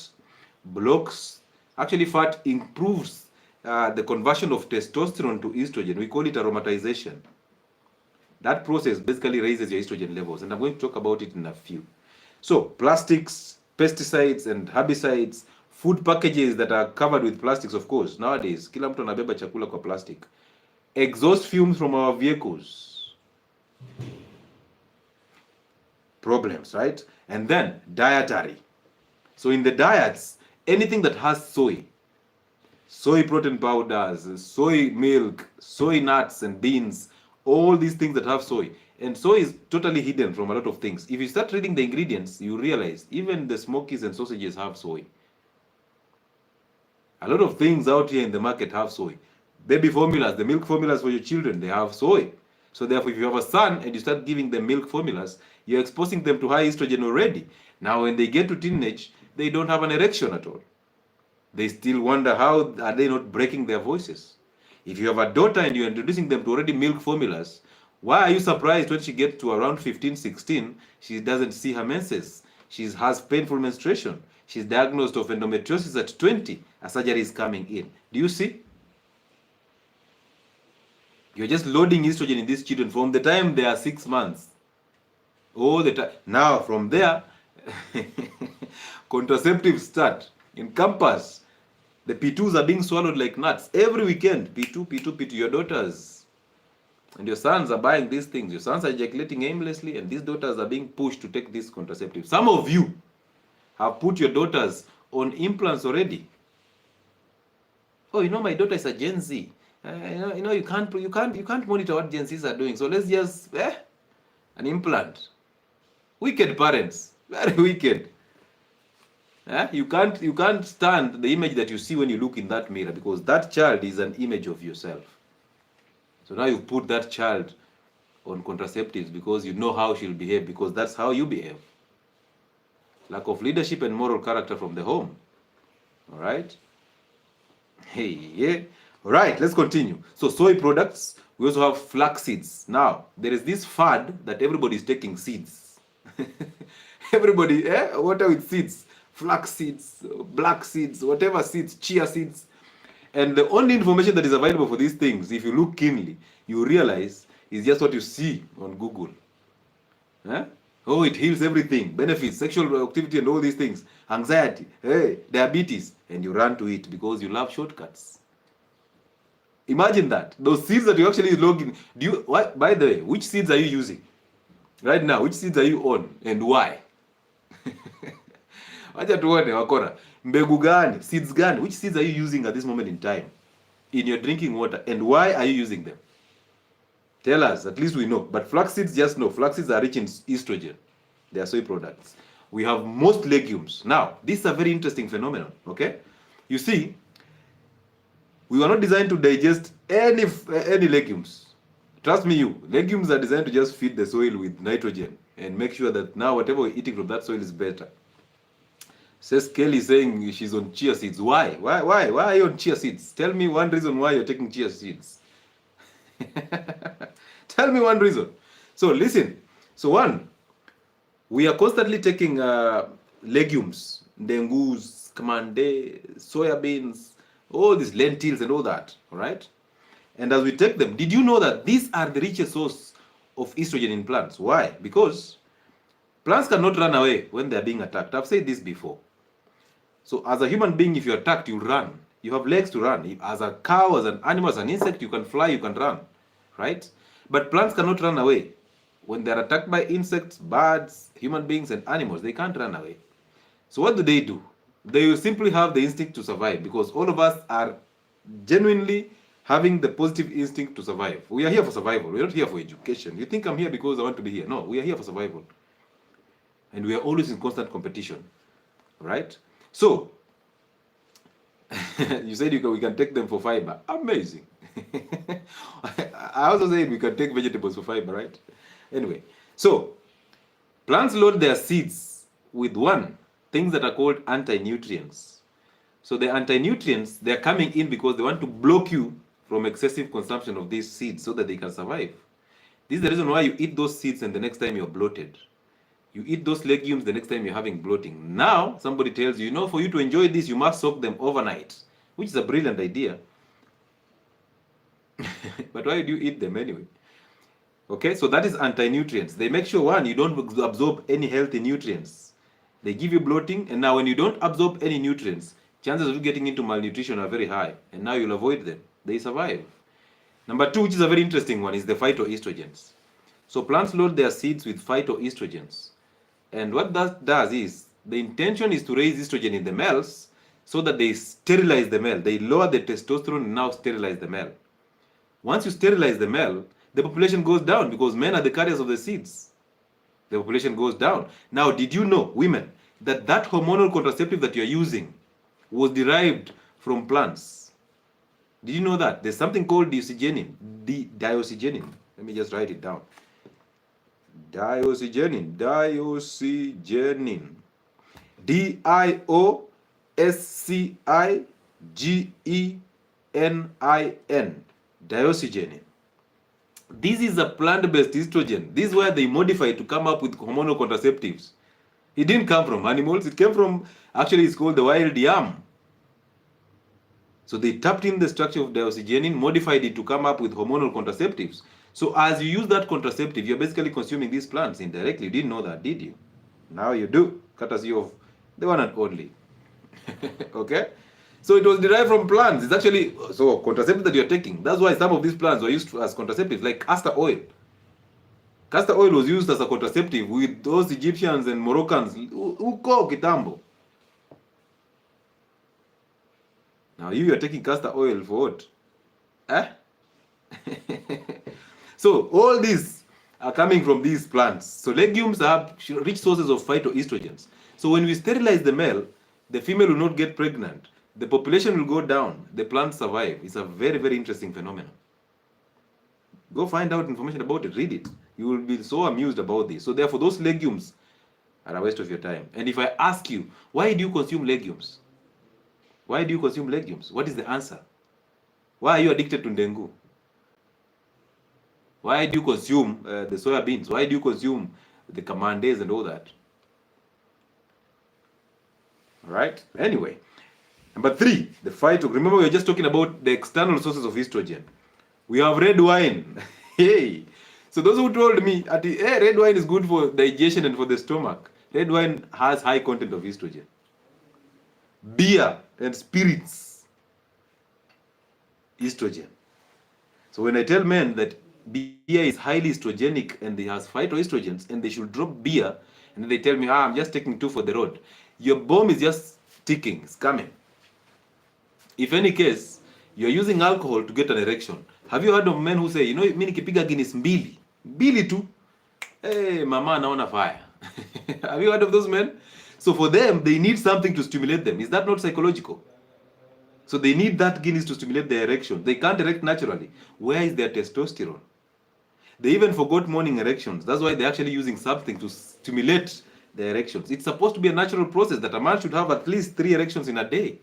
blocks, actually fat improves the conversion of testosterone to estrogen. We call it aromatization. That process basically raises your estrogen levels, and I'm going to talk about it in a few. So plastics, pesticides and herbicides, food packages that are covered with plastics, of course. Nowadays, kila mtu anabeba chakula kwa plastic. Exhaust fumes from our vehicles. Problems, right? And then dietary. So in the diets, anything that has soy protein powders, soy milk, soy nuts and beans, all these things that have soy. And soy is totally hidden from a lot of things. If you start reading the ingredients, you realize even the smokies and sausages have soy. A lot of things out here in the market have soy. Baby formulas, the milk formulas for your children, they have soy. So therefore, if you have a son and you start giving them milk formulas, you're exposing them to high estrogen already. Now when they get to teenage, they don't have an erection at all. They still wonder how are they not breaking their voices. If you have a daughter and you're introducing them to already milk formulas, why are you surprised when she gets to around 15, 16, she doesn't see her menses? She has painful menstruation. She's diagnosed of endometriosis at 20. A surgery is coming in. Do you see? You're just loading estrogen in these children from the time they are 6 months. All the time. Now, from there, contraceptives start. In campus, the P2s are being swallowed like nuts. Every weekend, P2, P2, P2. Your daughters and your sons are buying these things. Your sons are ejaculating aimlessly, and these daughters are being pushed to take these contraceptives. Some of you have put your daughters on implants already. Oh, you know, my daughter is a Gen Z. You can't monitor what Gen Zs are doing. So let's just an implant. Wicked parents, very wicked. You can't stand the image that you see when you look in that mirror, because that child is an image of yourself. So now you've put that child on contraceptives because you know how she'll behave, because that's how you behave. Lack of leadership and moral character from the home. All right. Hey, yeah. All right, let's continue. So soy products, we also have flax seeds. Now, there is this fad that everybody is taking seeds. Everybody, what are with seeds? Flax seeds, black seeds, whatever seeds, chia seeds. And the only information that is available for these things, if you look keenly, you realize is just what you see on Google. Oh, it heals everything, benefits, sexual activity and all these things, anxiety, diabetes, and you run to it because you love shortcuts. Imagine that. Those seeds that you actually log in. By the way, which seeds are you using? Right now, which seeds are you on and why? Wacha tuone wakora. Mbegu gani? Seeds gani? Which seeds are you using at this moment in time in your drinking water, and why are you using them? Tell us, at least we know. But flax seeds, just know, flax seeds are rich in estrogen. They are soy products. We have most legumes. Now, this is a very interesting phenomenon, okay? You see, we were not designed to digest any legumes. Trust me, legumes are designed to just feed the soil with nitrogen and make sure that now whatever we're eating from that soil is better. Says Kelly saying she's on chia seeds. Why? Why are you on chia seeds? Tell me one reason why you're taking chia seeds. Tell me one reason. So listen. So one, we are constantly taking legumes, dengus, kamande, soya beans, all these lentils and all that. All right. And as we take them, did you know that these are the richest source of estrogen in plants? Why? Because plants cannot run away when they are being attacked. I've said this before. So as a human being, if you're attacked, you run. You have legs to run. As a cow, as an animal, as an insect, you can fly, you can run, right? But plants cannot run away. When they're attacked by insects, birds, human beings, and animals, they can't run away. So what do? They will simply have the instinct to survive, because all of us are genuinely having the positive instinct to survive. We are here for survival. We're not here for education. You think I'm here because I want to be here. No, we are here for survival. And we are always in constant competition, right? So, you said we can take them for fiber. Amazing. I also said we can take vegetables for fiber, right? Anyway, so plants load their seeds with things that are called anti-nutrients. So the anti-nutrients, they're coming in because they want to block you from excessive consumption of these seeds so that they can survive. This is the reason why you eat those seeds and the next time you're bloated. You eat those legumes the next time you're having bloating. Now, somebody tells you, for you to enjoy this, you must soak them overnight, which is a brilliant idea. But why do you eat them anyway? Okay, so that is anti-nutrients. They make sure, you don't absorb any healthy nutrients. They give you bloating, and now when you don't absorb any nutrients, chances of you getting into malnutrition are very high, and now you'll avoid them. They survive. Number 2, which is a very interesting one, is the phytoestrogens. So plants load their seeds with phytoestrogens. And what that does is, the intention is to raise estrogen in the males so that they sterilize the male. They lower the testosterone and now sterilize the male. Once you sterilize the male, the population goes down because men are the carriers of the seeds. The population goes down. Now, did you know, women, that hormonal contraceptive that you're using was derived from plants? Did you know that? There's something called diosgenin. Diosgenin. Let me just write it down. Diosgenin. Dioscigenin. Diosgenin. This is a plant-based estrogen. This is where they modify to come up with hormonal contraceptives. It didn't come from animals. It came from, actually, it's called the wild yam. So they tapped in the structure of diosgenin, modified it to come up with hormonal contraceptives. So as you use that contraceptive, you're basically consuming these plants indirectly. You didn't know that, did you? Now you do, courtesy of the one and only. Okay? So it was derived from plants. It's actually, so contraceptive that you're taking. That's why some of these plants were used as contraceptives, like castor oil. Castor oil was used as a contraceptive with those Egyptians and Moroccans. Uko kitambo. Now you are taking castor oil for what? So all these are coming from these plants. So legumes have rich sources of phytoestrogens. So when we sterilize the male, the female will not get pregnant. The population will go down. The plants survive. It's a very, very interesting phenomenon. Go find out information about it. Read it. You will be so amused about this. So therefore, those legumes are a waste of your time. And if I ask you, why do you consume legumes? Why do you consume legumes? What is the answer? Why are you addicted to ndengu? Why do you consume the soya beans? Why do you consume the kamandes and all that? All right. Anyway, number 3, the phyto. Remember, we were just talking about the external sources of estrogen. We have red wine. Hey. So those who told me, red wine is good for digestion and for the stomach. Red wine has high content of estrogen. Beer and spirits, estrogen. So when I tell men that beer is highly estrogenic and it has phytoestrogens and they should drop beer, and they tell me, I'm just taking 2 for the road. Your bomb is just ticking, it's coming. If any case, you're using alcohol to get an erection. Have you heard of men who say, mimi nikipiga Guinness mbili tu, hey, mama naona fire. Have you heard of those men? So for them, they need something to stimulate them. Is that not psychological? So they need that Guinness to stimulate their erection. They can't erect naturally. Where is their testosterone? They even forgot morning erections. That's why they're actually using something to stimulate the erections. It's supposed to be a natural process that a man should have at least 3 erections in a day.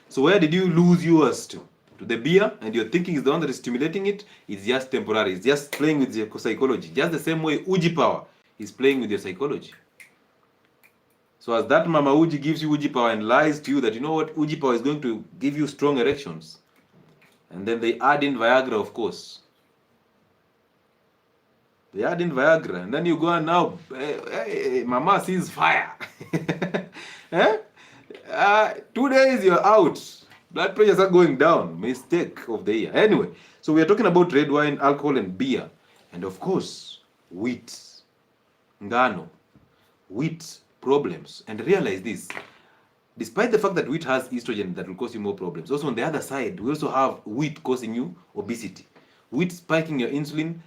So where did you lose yours to? To the beer, and you're thinking is the one that is stimulating it? It's just temporary. It's just playing with your psychology. Just the same way Uji power is playing with your psychology. So as that Mama Uji gives you Uji power and lies to you that, you know what, Uji power is going to give you strong erections. And then they add in Viagra, of course. They add in Viagra, and then you go and now, hey, Mama sees fire. Eh? 2 days you're out. Blood pressures are going down. Mistake of the year. Anyway, so we are talking about red wine, alcohol, and beer. And of course, wheat. Ngano. Wheat problems. And realize this. Despite the fact that wheat has estrogen that will cause you more problems, also on the other side, we also have wheat causing you obesity. Wheat spiking your insulin,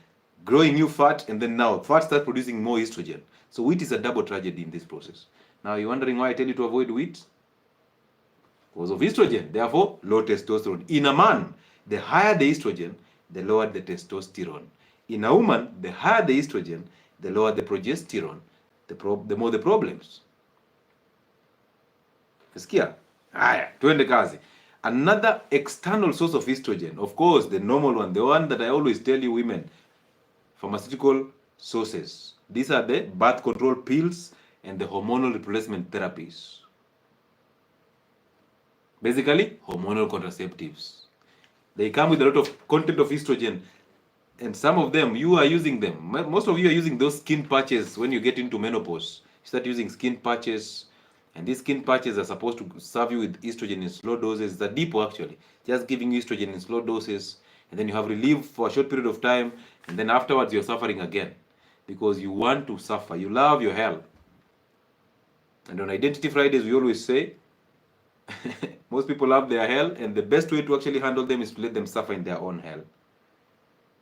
growing you fat, and then now fat starts producing more estrogen. So wheat is a double tragedy in this process. Now you're wondering why I tell you to avoid wheat? Because of estrogen, therefore low testosterone. In a man, the higher the estrogen, the lower the testosterone. In a woman, the higher the estrogen, the lower the progesterone, the more the problems. Sikia? Haya, twende kazi. Another external source of estrogen, of course, the normal one, the one that I always tell you women, pharmaceutical sources. These are the birth control pills and the hormonal replacement therapies. Basically, hormonal contraceptives. They come with a lot of content of estrogen, and some of them, you are using them. Most of you are using those skin patches when you get into menopause. You start using skin patches, and these skin patches are supposed to serve you with estrogen in slow doses. It's a depot actually, just giving you estrogen in slow doses, and then you have relief for a short period of time, and then afterwards you're suffering again because you want to suffer. You love your health. And on Identity Fridays, we always say, most people love their hell, and the best way to actually handle them is to let them suffer in their own hell.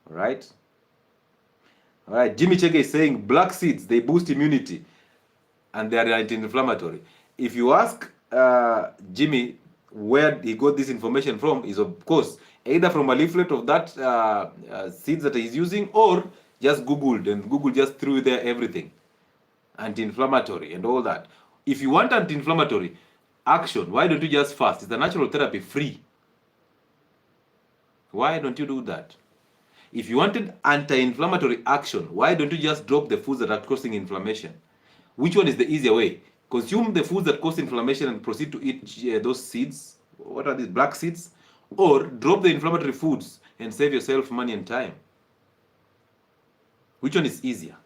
All right? All right, Jimmy Chege is saying black seeds, they boost immunity, and they are anti-inflammatory. If you ask Jimmy where he got this information from, is of course either from a leaflet of that seeds that he's using, or just Googled, and Google just threw there everything. Anti-inflammatory and all that. If you want anti-inflammatory action, why don't you just fast? It's a natural therapy, free. Why don't you do that? If you wanted anti-inflammatory action, why don't you just drop the foods that are causing inflammation? Which one is the easier way? Consume the foods that cause inflammation and proceed to eat those seeds. What are these? Black seeds? Or drop the inflammatory foods and save yourself money and time. Which one is easier?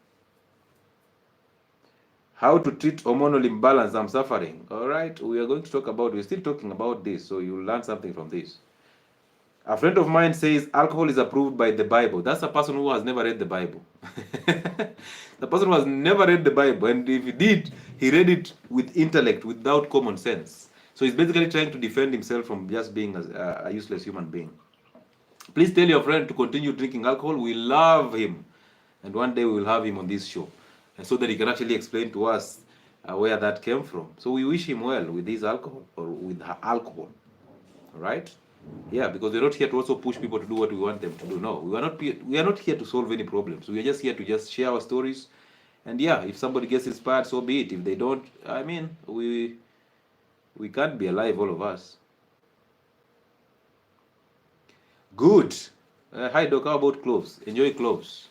How to treat hormonal imbalance? I'm suffering. All right, we are going to talk about, we're still talking about this, so you'll learn something from this. A friend of mine says alcohol is approved by the Bible. That's a person who has never read the Bible. The person who has never read the Bible, and if he did, he read it with intellect, without common sense. So he's basically trying to defend himself from just being a useless human being. Please tell your friend to continue drinking alcohol. We love him, and one day we will have him on this show, and so that he can actually explain to us where that came from. So we wish him well with his alcohol, or with her alcohol. All right? Yeah, because we're not here to also push people to do what we want them to do. No, we are not here to solve any problems. We are just here to just share our stories. And yeah, if somebody gets inspired, so be it. If they don't, I mean, we can't be alive, all of us. Good. Hi Doc, how about cloves? Enjoy cloves.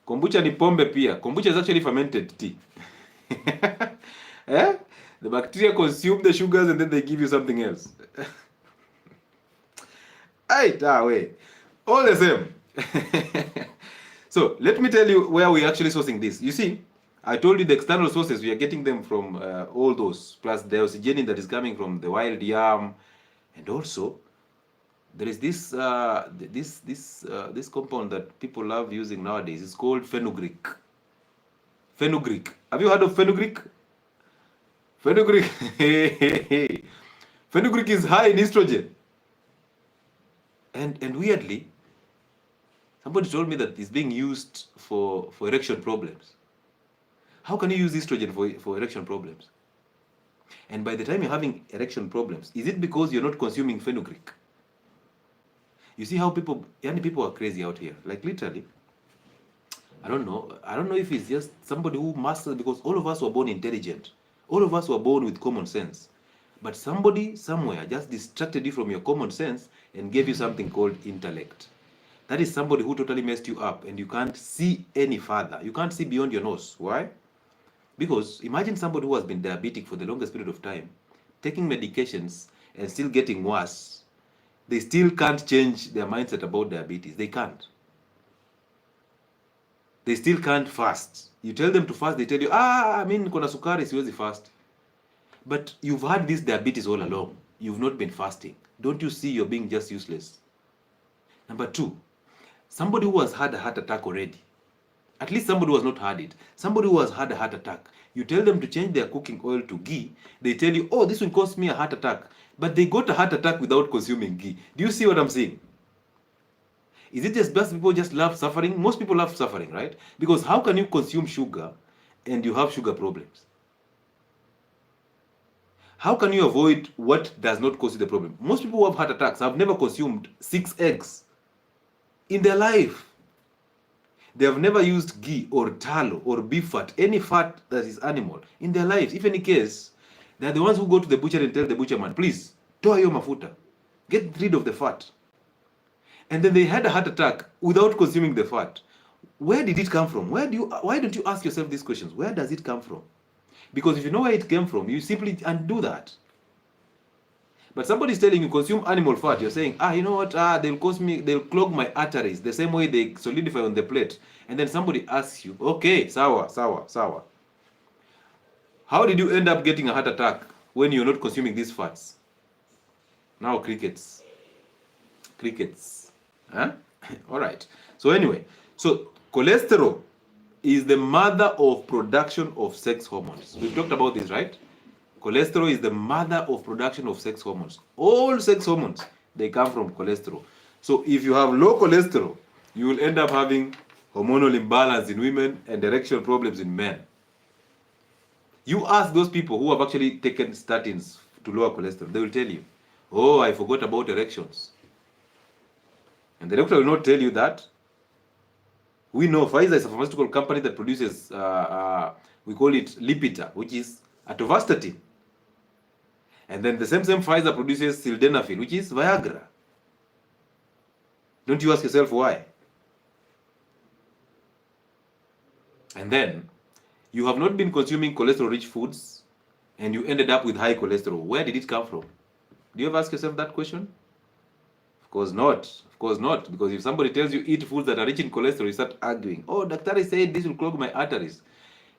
Kombucha ni pombe pia. Kombucha is actually fermented tea. Eh? The bacteria consume the sugars and then they give you something else. Way. All the same. So let me tell you where we're actually sourcing this. You see, I told you the external sources, we are getting them from all those, plus the oxygenin that is coming from the wild yam, and also there is this this compound that people love using nowadays. It's called fenugreek. Fenugreek. Have you heard of fenugreek? Fenugreek. Fenugreek is high in estrogen. And weirdly, somebody told me that it's being used for erection problems. How can you use estrogen for erection problems? And by the time you're having erection problems, is it because you're not consuming fenugreek? You see how people are crazy out here. Like literally, don't know. I don't know if it's just somebody who masters, because all of us were born intelligent. All of us were born with common sense. But somebody somewhere just distracted you from your common sense and gave you something called intellect. That is somebody who totally messed you up and you can't see any further. You can't see beyond your nose. Why? Because imagine somebody who has been diabetic for the longest period of time, taking medications and still getting worse. They still can't change their mindset about diabetes. They can't. They still can't fast. You tell them to fast, they tell you, kona sukari siwezi fast. But you've had this diabetes all along. You've not been fasting. Don't you see you're being just useless? Number two, somebody who has had a heart attack already. At least somebody who has not had it. Somebody who has had a heart attack. You tell them to change their cooking oil to ghee. They tell you, oh, this will cause me a heart attack. But they got a heart attack without consuming ghee. Do you see what I'm saying? Is it just best people just love suffering? Most people love suffering, right? Because how can you consume sugar and you have sugar problems? How can you avoid what does not cause you the problem? Most people who have heart attacks have never consumed 6 eggs in their life. They have never used ghee or tallow or beef fat, any fat that is animal in their lives. If any case, they are the ones who go to the butcher and tell the butcherman, please, toa yo mafuta, get rid of the fat. And then they had a heart attack without consuming the fat. Where did it come from? Why don't you ask yourself these questions? Where does it come from? Because if you know where it came from, you simply undo that. But somebody is telling you consume animal fat. You're saying, you know what? They'll clog my arteries the same way they solidify on the plate. And then somebody asks you, okay, sawa. How did you end up getting a heart attack when you're not consuming these fats? Now crickets. Huh? All right. So anyway, cholesterol is the mother of production of sex hormones. We've talked about this, right? Cholesterol is the mother of production of sex hormones. All sex hormones, they come from cholesterol. So if you have low cholesterol, you will end up having hormonal imbalance in women and erectional problems in men. You ask those people who have actually taken statins to lower cholesterol, they will tell you, oh, I forgot about erections. And the doctor will not tell you that. We know Pfizer is a pharmaceutical company that produces, we call it Lipitor, which is atorvastatin. And then the same Pfizer produces sildenafil, which is Viagra. Don't you ask yourself why? And then you have not been consuming cholesterol-rich foods, and you ended up with high cholesterol. Where did it come from? Do you ever ask yourself that question? Of course not. Of course not. Because if somebody tells you eat foods that are rich in cholesterol, you start arguing. Oh, Daktari said this will clog my arteries.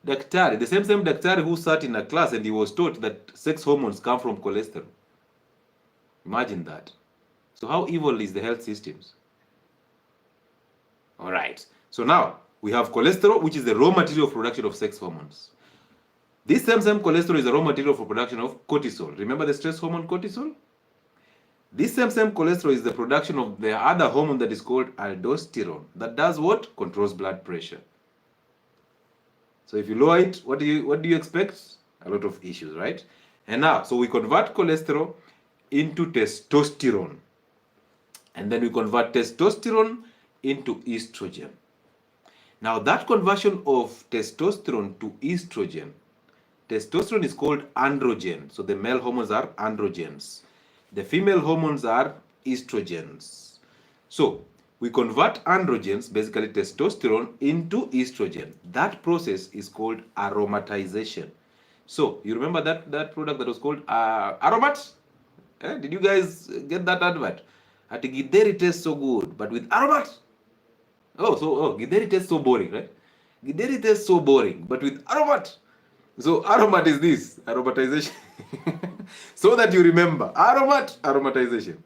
Daktari, the same Daktari who sat in a class and he was taught that sex hormones come from cholesterol. Imagine that. So how evil is the health systems? All right. So now we have cholesterol, which is the raw material of production of sex hormones. This same cholesterol is the raw material for production of cortisol. Remember the stress hormone cortisol? This same cholesterol is the production of the other hormone that is called aldosterone. That does what? Controls blood pressure. So if you lower it, what do you expect? A lot of issues, right? And now, so we convert cholesterol into testosterone. And then we convert testosterone into estrogen. Now that conversion of testosterone to estrogen, testosterone is called androgen. So the male hormones are androgens. The female hormones are estrogens. So we convert androgens, basically testosterone, into estrogen. That process is called aromatization. So you remember that product that was called Aromat? Did you guys get that advert? Gynecomastia tastes so good, but with Aromat? Gynecomastia tastes so boring, right? Gynecomastia tastes so boring, but with Aromat. So Aromat is this, aromatization. So that you remember, aromatization.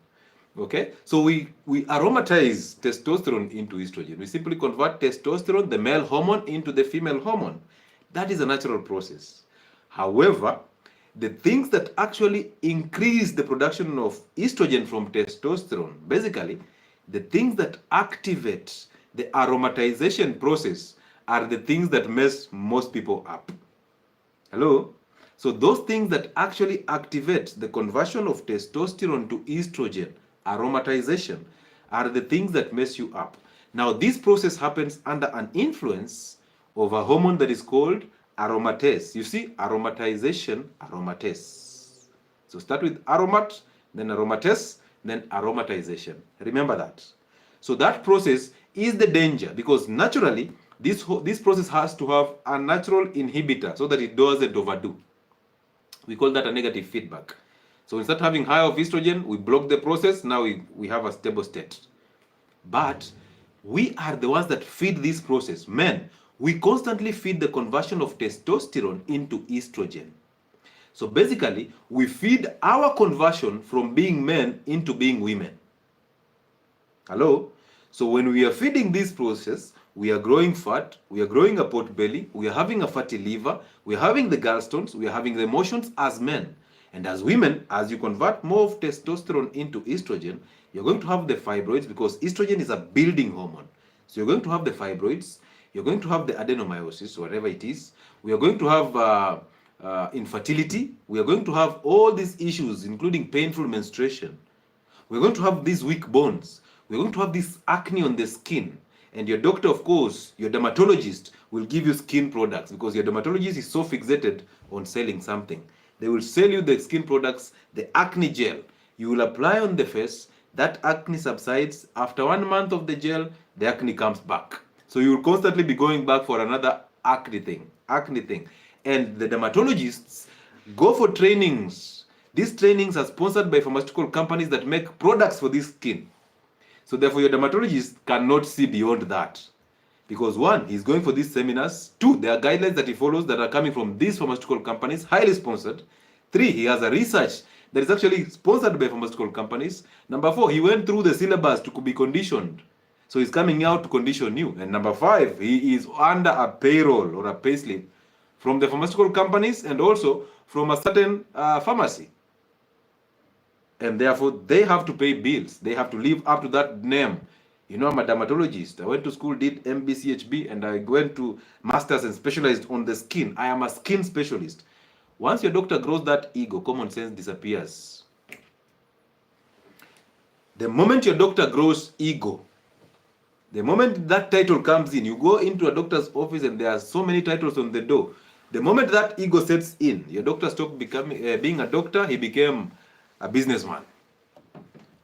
Okay, so we aromatize testosterone into estrogen. We simply convert testosterone, the male hormone, into the female hormone. That is a natural process. However, the things that actually increase the production of estrogen from testosterone, basically, the things that activate the aromatization process are the things that mess most people up. Hello? So those things that actually activate the conversion of testosterone to estrogen, aromatization, are the things that mess you up. Now, this process happens under an influence of a hormone that is called aromatase. You see, aromatization, aromatase. So start with aromat, then aromatase, then aromatization. Remember that. So that process is the danger, because naturally, this process has to have a natural inhibitor so that it doesn't overdo. We call that a negative feedback. So instead of having high of estrogen, we block the process. Now we have a stable state. But we are the ones that feed this process. Men, we constantly feed the conversion of testosterone into estrogen. So basically, we feed our conversion from being men into being women. Hello? So when we are feeding this process, we are growing fat, we are growing a pot belly, we are having a fatty liver, we are having the gallstones, we are having the emotions as men. And as women, as you convert more of testosterone into estrogen, you're going to have the fibroids, because estrogen is a building hormone. So you're going to have the fibroids, you're going to have the adenomyosis, whatever it is. We are going to have infertility. We are going to have all these issues, including painful menstruation. We're going to have these weak bones. We're going to have this acne on the skin. And your doctor, of course, your dermatologist, will give you skin products, because your dermatologist is so fixated on selling something. They will sell you the skin products, the acne gel. You will apply on the face, that acne subsides. After 1 month of the gel, the acne comes back. So you will constantly be going back for another acne thing. And the dermatologists go for trainings. These trainings are sponsored by pharmaceutical companies that make products for this skin. So therefore, your dermatologist cannot see beyond that. Because 1, he's going for these seminars. 2, there are guidelines that he follows that are coming from these pharmaceutical companies, highly sponsored. 3, he has a research that is actually sponsored by pharmaceutical companies. Number 4, he went through the syllabus to be conditioned. So he's coming out to condition you. And number 5, he is under a payroll or a payslip from the pharmaceutical companies and also from a certain pharmacy. And therefore, they have to pay bills. They have to live up to that name. You know, I'm a dermatologist. I went to school, did MBCHB, and I went to masters and specialized on the skin. I am a skin specialist. Once your doctor grows that ego, common sense disappears. The moment your doctor grows ego, the moment that title comes in, you go into a doctor's office and there are so many titles on the door. The moment that ego sets in, your doctor stopped being a doctor, he became a businessman.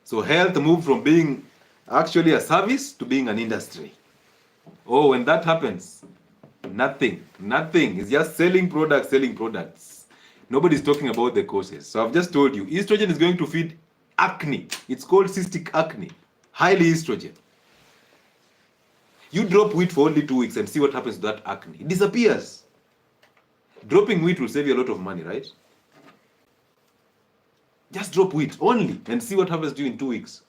So health moved from being actually a service to being an industry. Oh, when that happens, nothing. It's just selling products. Nobody's talking about the causes. So I've just told you, estrogen is going to feed acne. It's called cystic acne, highly estrogen. You drop wheat for only 2 weeks and see what happens to that acne. It disappears. Dropping wheat will save you a lot of money, right? Just drop wheat only and see what happens to you in 2 weeks.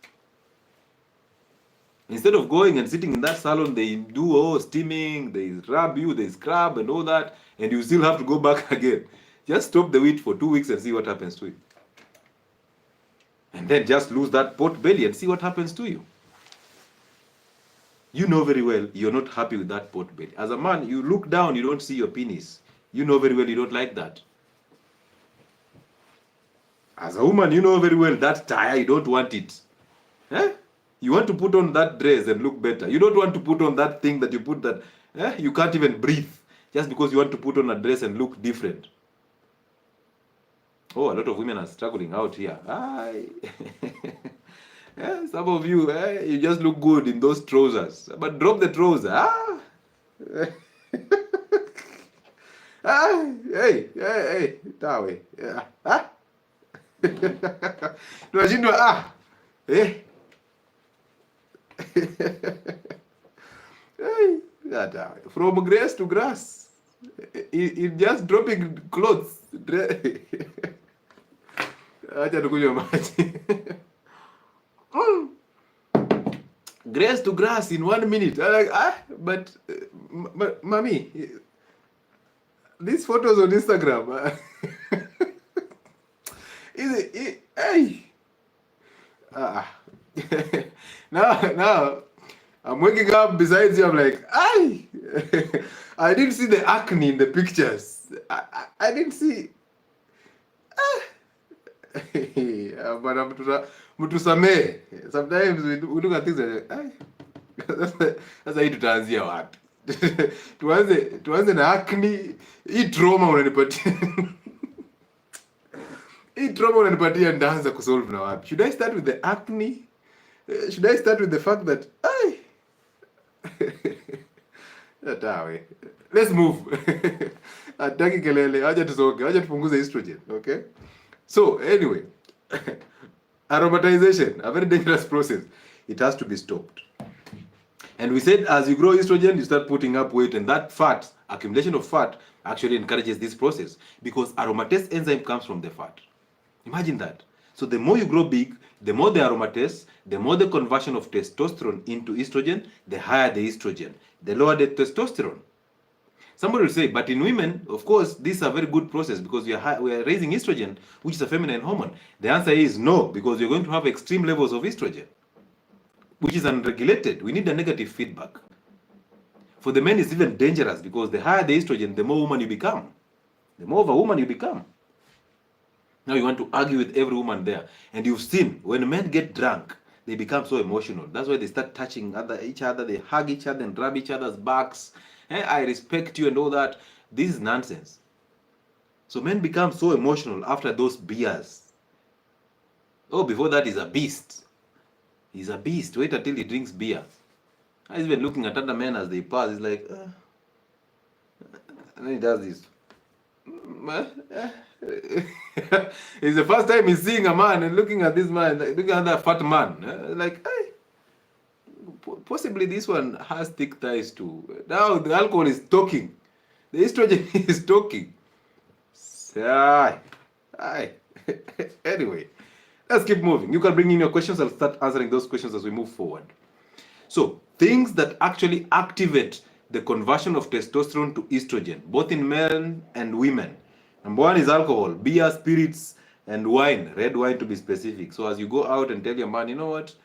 Instead of going and sitting in that salon, they do steaming, they rub you, they scrub and all that, and you still have to go back again. Just stop the wheat for 2 weeks and see what happens to you. And then just lose that pot belly and see what happens to you. You know very well you're not happy with that pot belly. As a man, you look down, you don't see your penis. You know very well you don't like that. As a woman, you know very well that tire, you don't want it. You want to put on that dress and look better. You don't want to put on that thing that you put that, you can't even breathe just because you want to put on a dress and look different. Oh, a lot of women are struggling out here. Some of you, you just look good in those trousers. But drop the trouser. Hey, tawe. From grace to grass. It just dropping clothes. Grace to grass in 1 minute. I'm like, but mommy, these photos on Instagram. Now I'm waking up beside you. I'm like, I didn't see the acne in the pictures. I didn't see. But sometimes we look at things like, Sasa hii tutaanzia wapi? tuanze na acne. Hii trauma unanipatia. Hii trauma unanipatia ndaanza kusolve na wapi? Should I start with the acne? Should I start with the fact that Tawe. Let's move. Ataki kelele, acha tusoge, acha tupunguze estrogen, okay? So, anyway, aromatization, a very dangerous process. It has to be stopped. And we said as you grow estrogen, you start putting up weight, and that fat, accumulation of fat, actually encourages this process because aromatase enzyme comes from the fat. Imagine that. So the more you grow big, the more the aromatase, the more the conversion of testosterone into estrogen, the higher the estrogen, the lower the testosterone. Somebody will say, but in women, of course, this is a very good process because we are raising estrogen, which is a feminine hormone. The answer is no, because you're going to have extreme levels of estrogen, which is unregulated. We need a negative feedback. For the men, it's even dangerous because the higher the estrogen, the more woman you become. The more of a woman you become. Now you want to argue with every woman there. And you've seen, when men get drunk, they become so emotional. That's why they start touching each other, they hug each other and rub each other's backs. I respect you and all that. This is nonsense. So men become so emotional after those beers. Oh, before that he's a beast. He's a beast. Wait until he drinks beer. He's even looking at other men as they pass. He's like, and then he does this. It's the first time he's seeing a man and looking at this man, looking at that fat man. Like, hey, possibly this one has thick thighs too. Now the alcohol is talking. The estrogen is talking. Anyway, let's keep moving. You can bring in your questions. I'll start answering those questions as we move forward. So, things that actually activate the conversion of testosterone to estrogen, both in men and women. Number one is alcohol, beer, spirits, and wine. Red wine to be specific. So as you go out and tell your man, you know what,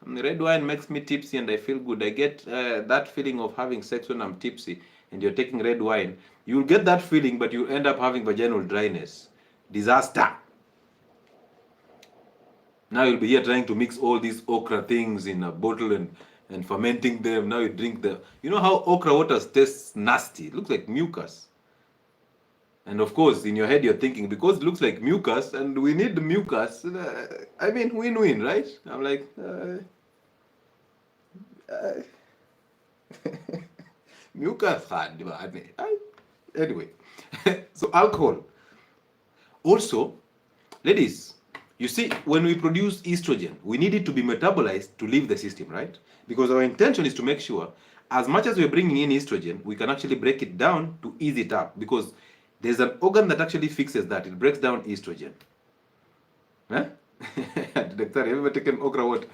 red wine makes me tipsy and I feel good. I get that feeling of having sex when I'm tipsy, and you're taking red wine. You'll get that feeling, but you end up having vaginal dryness. Disaster. Now you'll be here trying to mix all these okra things in a bottle and fermenting them. Now you drink them. You know how okra water tastes nasty? It looks like mucus. And of course, in your head, you're thinking, because it looks like mucus and we need the mucus, I mean, win-win, right? I'm like, mucus hard. Anyway, so alcohol. Also, ladies, you see, when we produce estrogen, we need it to be metabolized to leave the system, right? Because our intention is to make sure, as much as we're bringing in estrogen, we can actually break it down to ease it up. Because there's an organ that actually fixes that. It breaks down estrogen. Huh? Doctor, have you ever taken okra water?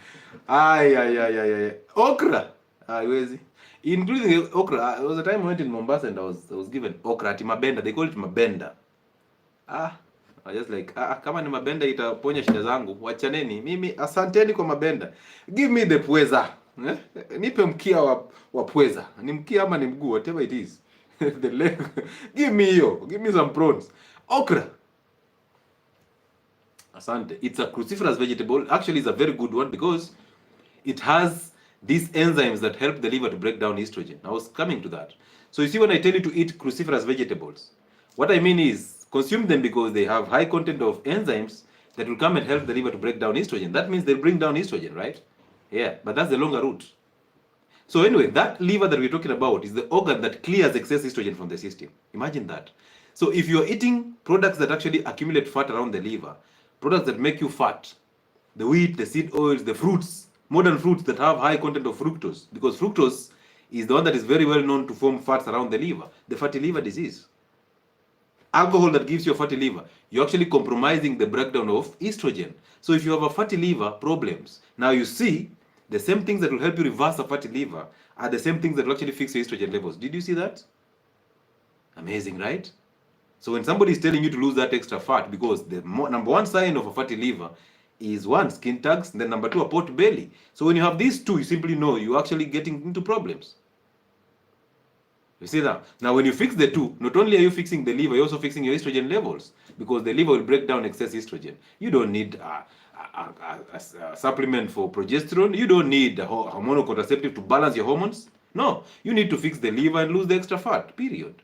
Okra! Including okra. There was a time I went in Mombasa and I was given okra at Mabenda. They call it Mabenda. I just like, kama ni Mabenda itaponya shida zangu. Wachaneni. Mimi, asanteni kwa Mabenda. Give me the pweza. Nipe mkia wa pweza. Ni mkia ama ni mguu, whatever it is. The leg. Give me some prawns. Okra. Asante. It's a cruciferous vegetable. Actually, it's a very good one because it has these enzymes that help the liver to break down estrogen. I was coming to that. So you see, when I tell you to eat cruciferous vegetables, what I mean is consume them because they have high content of enzymes that will come and help the liver to break down estrogen. That means they'll bring down estrogen, right? Yeah, but that's the longer route. So anyway, that liver that we're talking about is the organ that clears excess estrogen from the system. Imagine that. So if you're eating products that actually accumulate fat around the liver, products that make you fat, the wheat, the seed oils, the fruits, modern fruits that have high content of fructose, because fructose is the one that is very well known to form fats around the liver, the fatty liver disease. Alcohol that gives you a fatty liver, you're actually compromising the breakdown of estrogen. So if you have a fatty liver problems, now you see, the same things that will help you reverse a fatty liver are the same things that will actually fix your estrogen levels. Did you see that? Amazing, right? So when somebody is telling you to lose that extra fat, because the number one sign of a fatty liver is one, skin tags, and then number two, a pot belly. So when you have these two, you simply know you're actually getting into problems. You see that? Now when you fix the two, not only are you fixing the liver, you're also fixing your estrogen levels, because the liver will break down excess estrogen. You don't need a supplement for progesterone. You don't need a hormonal contraceptive to balance your hormones. No, you need to fix the liver and lose the extra fat, period.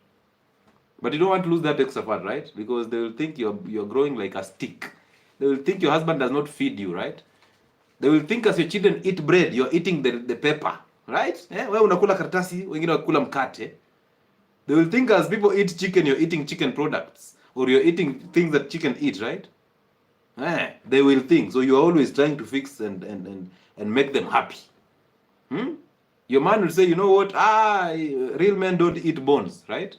But you don't want to lose that extra fat, right? Because they will think you're growing like a stick. They will think your husband does not feed you, right? They will think as your children eat bread, you're eating the pepper, right? Wewe unakula karatasi, wengine wakula mkate. They will think as people eat chicken, you're eating chicken products, or you're eating things that chicken eat, right? They will think. So you're always trying to fix and make them happy. Your man will say, you know what? Real men don't eat bones, right?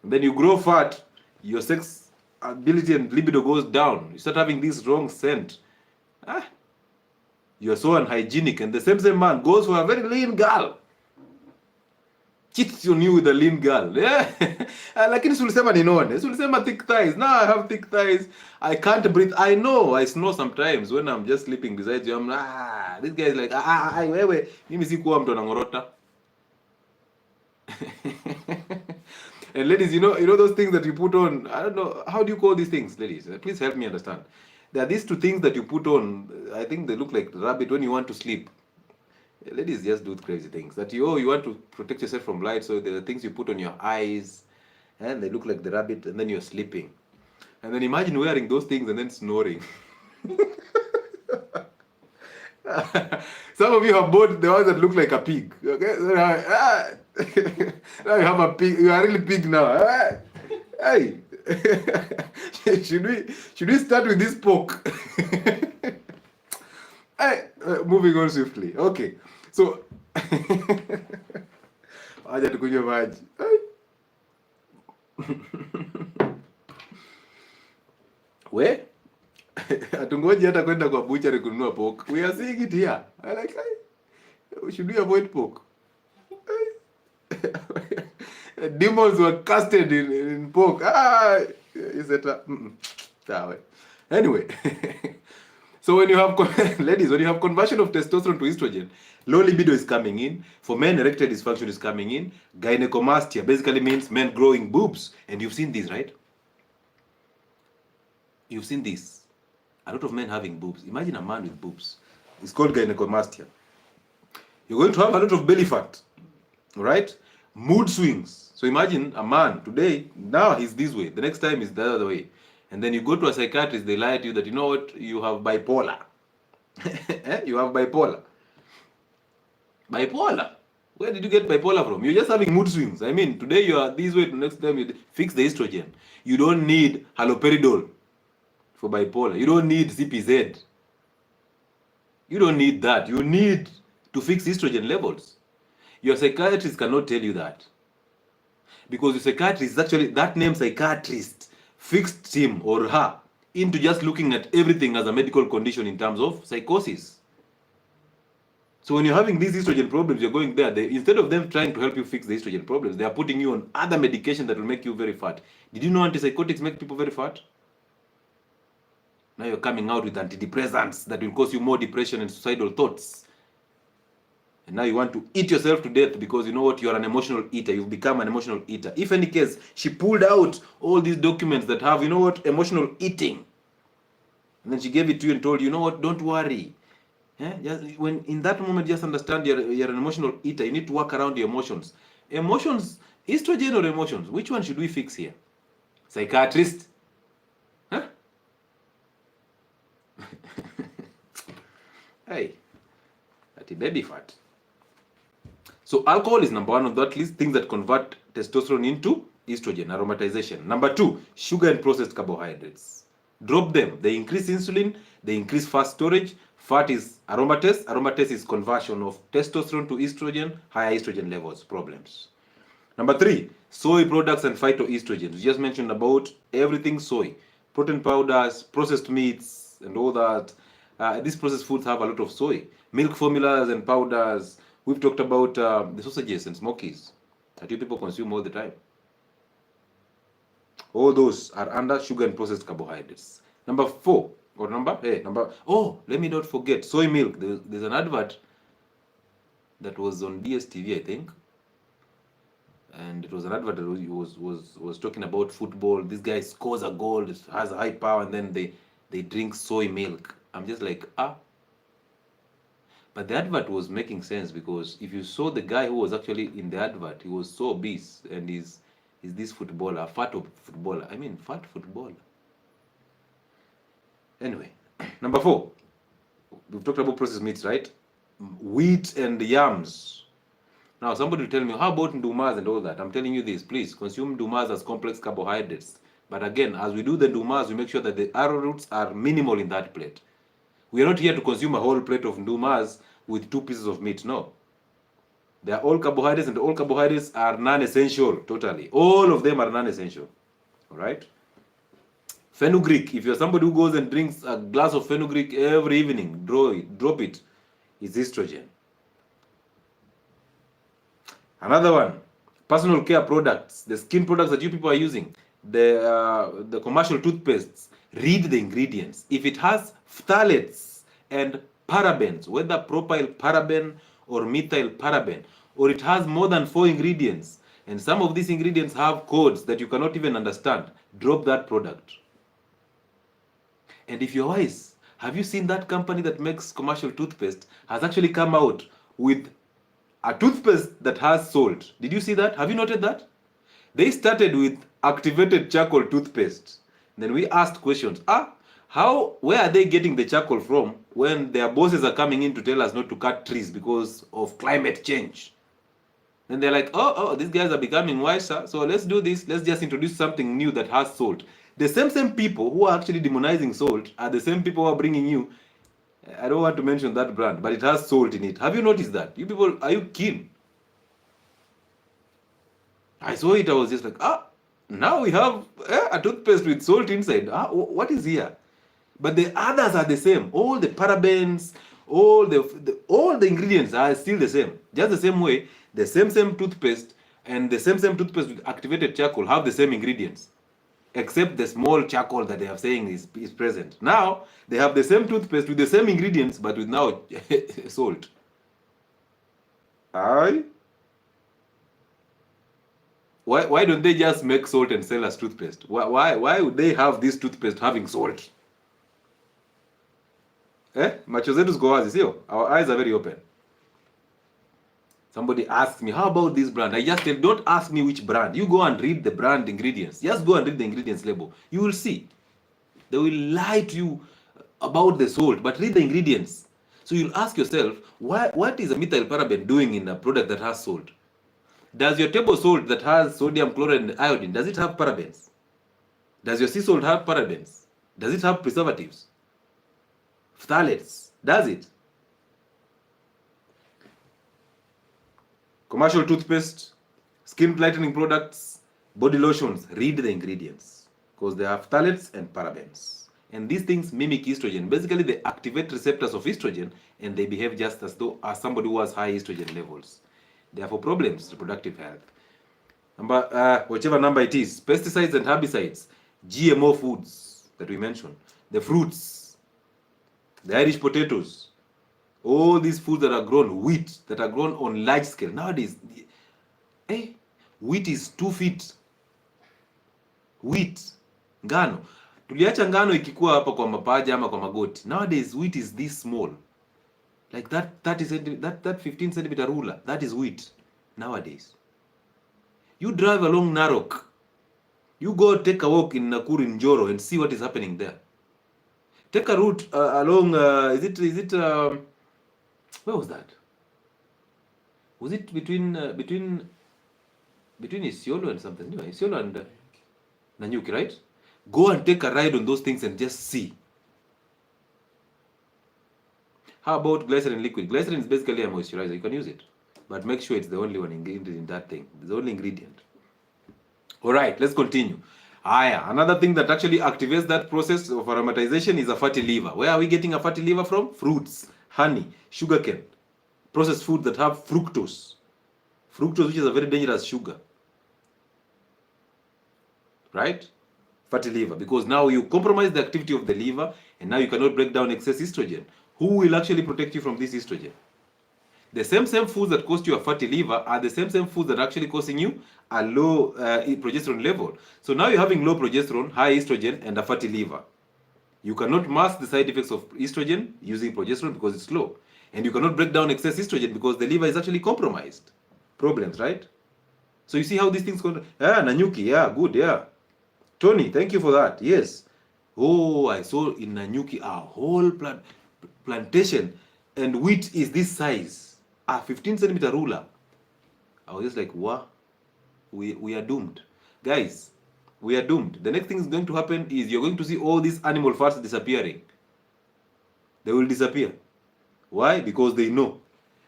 And then you grow fat, your sex ability and libido goes down. You start having this wrong scent. You're so unhygienic, and the same man goes for a very lean girl. Cheats on you with a lean girl. Lakini sulisema ninone. Sulisema thick thighs. Now I have thick thighs. I can't breathe. I know. I snore sometimes when I'm just sleeping beside you. I'm this guy is like, wewe, mimi sikuwa mtu anangorota. And ladies, you know those things that you put on. I don't know, how do you call these things, ladies? Please help me understand. There are these two things that you put on. I think they look like rabbit when you want to sleep. Ladies just do crazy things. That you want to protect yourself from light, so there are things you put on your eyes, and they look like the rabbit, and then you're sleeping. And then imagine wearing those things and then snoring. Some of you have bought the ones that look like a pig. Okay, now you have a pig. You are really pig now. Hey, should we start with this pork? Hey, moving on swiftly. Okay, so acha tukunywe maji. We hatungoji hata kwenda kwa butchery kununua pork. We are seeing it here. I like, should we avoid pork? Demons were casted in pork. Is it anyway? So when you have ladies, when you have conversion of testosterone to estrogen, low libido is coming in. For men, erectile dysfunction is coming in. Gynecomastia basically means men growing boobs, and you've seen this, right? You've seen this. A lot of men having boobs. Imagine a man with boobs. It's called gynecomastia. You're going to have a lot of belly fat, right? Mood swings. So imagine a man today, now he's this way, the next time is the other way. And then you go to a psychiatrist, they lie to you that, you know what, you have bipolar. You have bipolar. Bipolar? Where did you get bipolar from? You're just having mood swings. I mean, today you are this way, the next time you fix the estrogen. You don't need haloperidol for bipolar. You don't need CPZ. You don't need that. You need to fix estrogen levels. Your psychiatrist cannot tell you that. Because your psychiatrist is actually, that name psychiatrist fixed him or her into just looking at everything as a medical condition in terms of psychosis. So when you're having these estrogen problems, you're going there. Instead of them trying to help you fix the estrogen problems, they are putting you on other medication that will make you very fat. Did you know antipsychotics make people very fat? Now you're coming out with antidepressants that will cause you more depression and suicidal thoughts. And now you want to eat yourself to death because you know what, you're an emotional eater. You've become an emotional eater. If any case, she pulled out all these documents that have, you know what, emotional eating. And then she gave it to you and told you, you know what, don't worry. Just when in that moment, just understand you're an emotional eater. You need to work around your emotions. Emotions, estrogen or emotions? Which one should we fix here? Psychiatrist? Hey, that's a baby fat. So alcohol is number one on that list, things that convert testosterone into estrogen, aromatization. Number two, sugar and processed carbohydrates. Drop them. They increase insulin, they increase fat storage. Fat is aromatase. Aromatase is conversion of testosterone to estrogen, higher estrogen levels, problems. Number three, soy products and phytoestrogens. We just mentioned about everything soy. Protein powders, processed meats, and all that. These processed foods have a lot of soy. Milk formulas and powders. We've talked about the sausages and smokies that you people consume all the time. All those are under sugar and processed carbohydrates. Number four, let me not forget, soy milk. There's an advert that was on DSTV, I think. And it was an advert that was talking about football. This guy scores a goal, has a high power, and then they drink soy milk. I'm just like, ah. But the advert was making sense, because if you saw the guy who was actually in the advert, he was so obese, and he's this footballer, fat footballer. I mean, fat footballer. Anyway, number 4. We've talked about processed meats, right? Wheat and yams. Now, somebody will tell me, how about ndumas and all that? I'm telling you this, please consume ndumas as complex carbohydrates. But again, as we do the ndumas, we make sure that the arrowroots are minimal in that plate. We are not here to consume a whole plate of ndumas with 2 pieces of meat. No. They are all carbohydrates, and all carbohydrates are non-essential, totally. All of them are non-essential. All right? Fenugreek. If you're somebody who goes and drinks a glass of fenugreek every evening, drop it. It's estrogen. Another one, personal care products, the skin products that you people are using, the commercial toothpastes. Read the ingredients. If it has phthalates and parabens, whether propyl paraben or methyl paraben, or it has more than 4 ingredients, and some of these ingredients have codes that you cannot even understand, drop that product. And if you're wise, have you seen that company that makes commercial toothpaste has actually come out with a toothpaste that has salt? Did you see that? Have you noted that? They started with activated charcoal toothpaste. Then we asked questions. Where are they getting the charcoal from when their bosses are coming in to tell us not to cut trees because of climate change? Then they're like, oh, these guys are becoming wiser, so let's do this. Let's just introduce something new that has salt. The same people who are actually demonizing salt are the same people who are bringing you, I don't want to mention that brand, but it has salt in it. Have you noticed that? You people, are you keen? I saw it, I was just like, now we have a toothpaste with salt inside. What is here? But the others are the same. All the parabens, all the ingredients are still the same. Just the same way, the same toothpaste and the same toothpaste with activated charcoal have the same ingredients, except the small charcoal that they are saying is present. Now, they have the same toothpaste with the same ingredients, but with now salt. Why don't they just make salt and sell as toothpaste? Why would they have this toothpaste having salt? Macho zetu ziko wazi, sio? Our eyes are very open. Somebody asks me, how about this brand? I just tell, don't ask me which brand. You go and read the brand ingredients. Just go and read the ingredients label. You will see. They will lie to you about the salt, but read the ingredients. So you'll ask yourself, what is a methyl paraben doing in a product that has salt? Does your table salt that has sodium chloride and iodine, does it have parabens? Does your sea salt have parabens? Does it have preservatives? Phthalates? Does it? Commercial toothpaste, skin lightening products, body lotions, read the ingredients, because they have phthalates and parabens. And these things mimic estrogen. Basically, they activate receptors of estrogen, and they behave just as though as somebody who has high estrogen levels. Therefore, problems, reproductive health. Whichever number it is, pesticides and herbicides, GMO foods that we mentioned, the fruits, the Irish potatoes, all these foods that are grown, wheat, that are grown on large scale. Nowadays, wheat is 2 feet. Wheat, ngano. Tuliacha ngano ikikuwa hapa kwa mapaja ama kwa magoti. Nowadays, wheat is this small. Like that 15 centimeter ruler, that is wheat nowadays. You drive along Narok, you go take a walk in Nakuru, in Njoro, and see what is happening there. Take a route along, where was that? Was it between Isiolo and something? Anyway, Isiolo and Nanyuki, right? Go and take a ride on those things and just see. How about glycerin liquid? Glycerin is basically a moisturizer. You can use it, but make sure it's the only one ingredient in that thing. It's the only ingredient. All right, let's continue. Another thing that actually activates that process of aromatization is a fatty liver. Where are we getting a fatty liver from? Fruits, honey, sugarcane, processed food that have fructose. Fructose, which is a very dangerous sugar. Right? Fatty liver, because now you compromise the activity of the liver, and now you cannot break down excess estrogen. Who will actually protect you from this estrogen? The same foods that cause you a fatty liver are the same foods that are actually causing you a low progesterone level. So now you're having low progesterone, high estrogen, and a fatty liver. You cannot mask the side effects of estrogen using progesterone because it's low. And you cannot break down excess estrogen because the liver is actually compromised. Problems, right? So you see how these things go. Yeah, Nanyuki, yeah, good, yeah. Tony, thank you for that. Yes. Oh, I saw in Nanyuki a whole plantation, and wheat is this size. A 15-centimeter ruler. I was just like, what? We are doomed. Guys, we are doomed. The next thing is going to happen is you're going to see all these animal fats disappearing. They will disappear. Why? Because they know.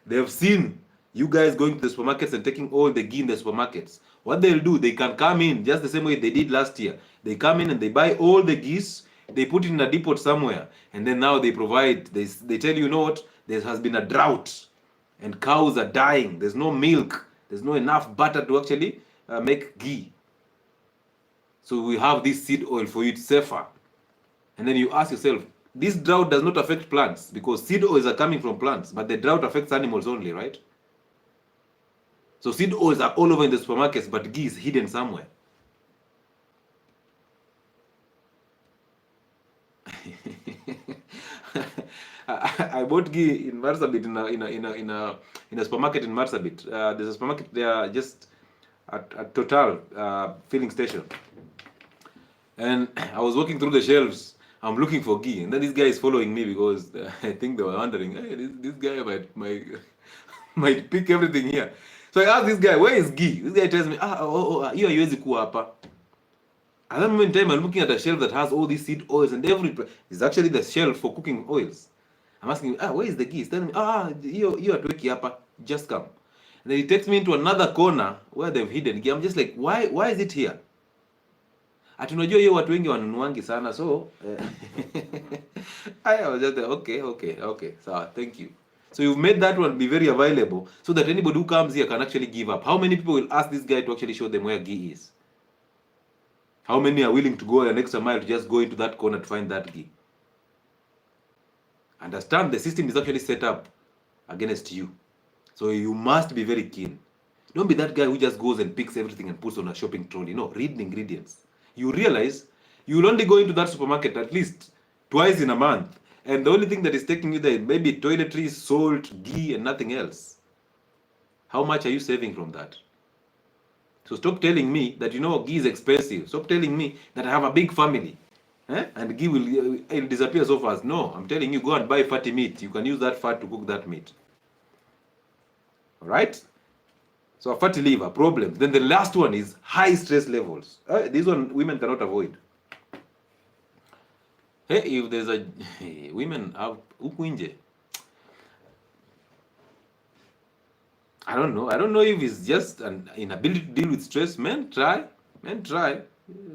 They have seen you guys going to the supermarkets and taking all the ghee in the supermarkets. What they'll do, they can come in just the same way they did last year. They come in and they buy all the geese, they put it in a depot somewhere, and then now they provide, they tell you, you know what, there has been a drought, and cows are dying, there's no milk, there's no enough butter to actually make ghee. So we have this seed oil for you, it's safer. And then you ask yourself, this drought does not affect plants because seed oils are coming from plants, but the drought affects animals only, right? So seed oils are all over in the supermarkets, but ghee is hidden somewhere. I bought ghee in Marsabit in a supermarket in Marsabit. There's a supermarket there just at Total filling station, and I was walking through the shelves. I'm looking for ghee, and then this guy is following me because I think they were wondering, hey, this guy might pick everything here. So I asked this guy, where is ghee? This guy tells me, you haiwezi kuwa hapa. At that moment in time, I'm looking at a shelf that has all these seed oils and it's actually the shelf for cooking oils. I'm asking him, where is the ghee? He's telling me, you hatuweki hapa, just come. And then he takes me into another corner where they've hidden ghee. I'm just like, why is it here? Atunajua hiyo watu wengi wanunuangi sana, so I was just like, okay, so thank you. So you've made that one be very available so that anybody who comes here can actually give up. How many people will ask this guy to actually show them where ghee is? How many are willing to go an extra mile to just go into that corner to find that ghee? Understand, the system is actually set up against you. So you must be very keen. Don't be that guy who just goes and picks everything and puts on a shopping trolley. No, read the ingredients. You realize you will only go into that supermarket at least twice in a month. And the only thing that is taking you there maybe toiletries, salt, ghee, and nothing else. How much are you saving from that? So stop telling me that, ghee is expensive. Stop telling me that I have a big family. And ghee will disappear so fast. No, I'm telling you, go and buy fatty meat. You can use that fat to cook that meat. All right? So a fatty liver, problem. Then the last one is high stress levels. This one women cannot avoid. Hey, if there's women have ukunje. I don't know if it's just an inability to deal with stress. Men try.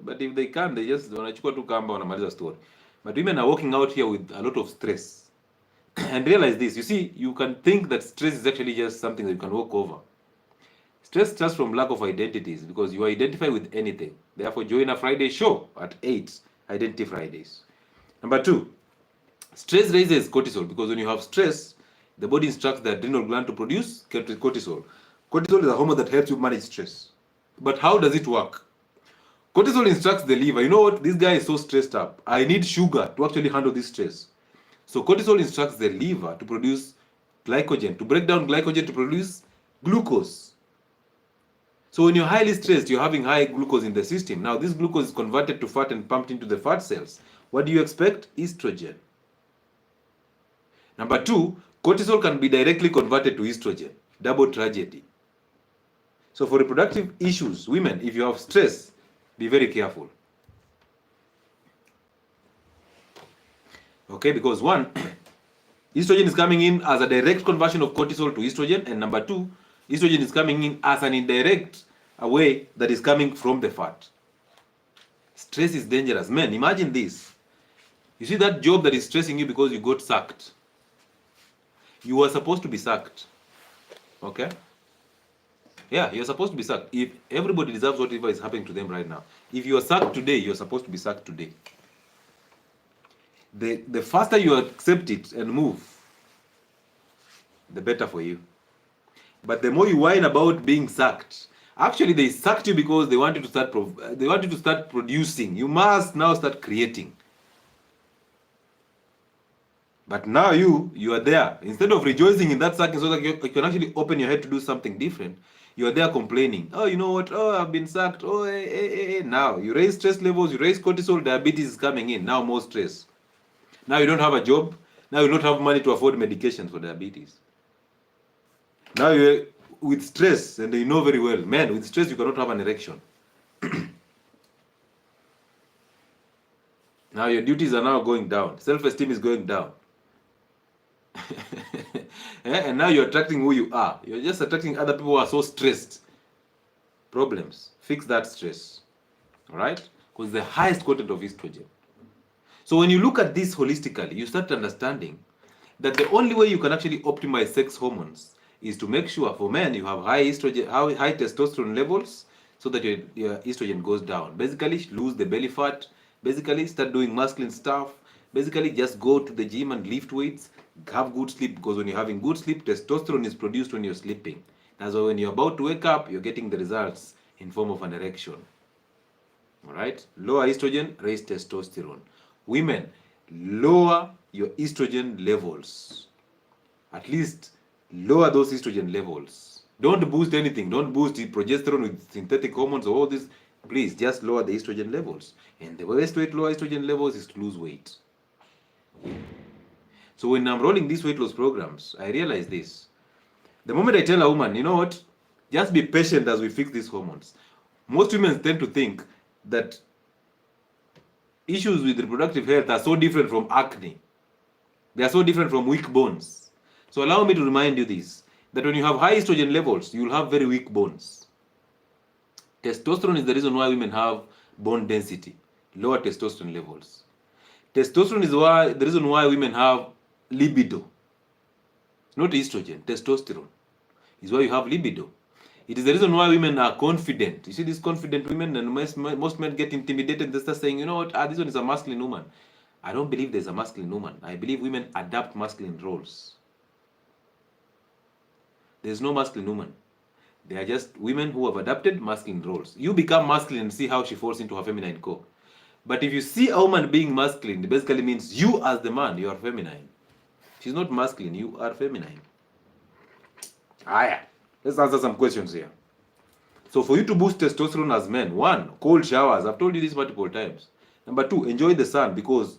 But if they can't, they just wanachukua tu kamba wanamaliza story. But women are walking out here with a lot of stress. And realize this, you see, you can think that stress is actually just something that you can walk over. Stress starts from lack of identities because you identify with anything. Therefore, join a Friday show at 8, Identity Fridays. Number 2, stress raises cortisol because when you have stress, the body instructs the adrenal gland to produce cortisol. Cortisol is a hormone that helps you manage stress. But how does it work? Cortisol instructs the liver, you know what, this guy is so stressed up. I need sugar to actually handle this stress. So cortisol instructs the liver to produce glycogen, to break down glycogen to produce glucose. So when you're highly stressed, you're having high glucose in the system. Now this glucose is converted to fat and pumped into the fat cells. What do you expect? Estrogen. Number 2, cortisol can be directly converted to estrogen. Double tragedy. So for reproductive issues, women, if you have stress, be very careful. Okay, because 1, estrogen is coming in as a direct conversion of cortisol to estrogen, and number 2, estrogen is coming in as an indirect way that is coming from the fat. Stress is dangerous. Men, imagine this. You see that job that is stressing you because you got sacked. You were supposed to be sacked. Okay? Yeah, you're supposed to be sacked. If everybody deserves whatever is happening to them right now. If you are sacked today, you're supposed to be sacked today. The faster you accept it and move, the better for you. But the more you whine about being sacked, actually they sacked you because they want you to start producing. You must now start creating. But now you are there. Instead of rejoicing in that sucking so that you can actually open your head to do something different, you are there complaining. Oh, you know what? Oh, I've been sucked. Oh, Now you raise stress levels, you raise cortisol, diabetes is coming in. Now more stress. Now you don't have a job. Now you don't have money to afford medication for diabetes. Now you're with stress, and you know very well, man, with stress you cannot have an erection. Now your duties are now going down. Self-esteem is going down. And now you're attracting who you are. You're just attracting other people who are so stressed. Problems. Fix that stress. All right? Because the highest content of estrogen. So when you look at this holistically, you start understanding that the only way you can actually optimize sex hormones is to make sure for men you have high estrogen, high testosterone levels, so that your estrogen goes down. Basically, lose the belly fat. Basically, start doing masculine stuff. Basically, just go to the gym and lift weights. Have good sleep, because when you're having good sleep, testosterone is produced when you're sleeping. That's why when you're about to wake up, you're getting the results in form of an erection. All right? Lower estrogen, raise testosterone. Women, lower your estrogen levels. At least lower those estrogen levels. Don't boost anything. Don't boost the progesterone with synthetic hormones or all this. Please, just lower the estrogen levels. And the best way to lower estrogen levels is to lose weight. So when I'm rolling these weight loss programs, I realize this. The moment I tell a woman, you know what, just be patient as we fix these hormones. Most women tend to think that issues with reproductive health are so different from acne. They are so different from weak bones. So allow me to remind you this, that when you have high estrogen levels, you will have very weak bones. Testosterone is the reason why women have bone density, lower testosterone levels. Testosterone is the reason why women have libido. Not estrogen, testosterone is why you have libido. It is the reason why women are confident. You see these confident women, and most men get intimidated. They start saying, you know what, this one is a masculine woman. I don't believe there's a masculine woman. I believe women adapt masculine roles. There's no masculine woman. They are just women who have adapted masculine roles. You become masculine and see how she falls into her feminine core. But if you see a woman being masculine, it basically means you as the man, you are feminine. She's not masculine, you are feminine. Let's answer some questions here. So for you to boost testosterone as men, 1, cold showers. I've told you this multiple times. Number 2, enjoy the sun, because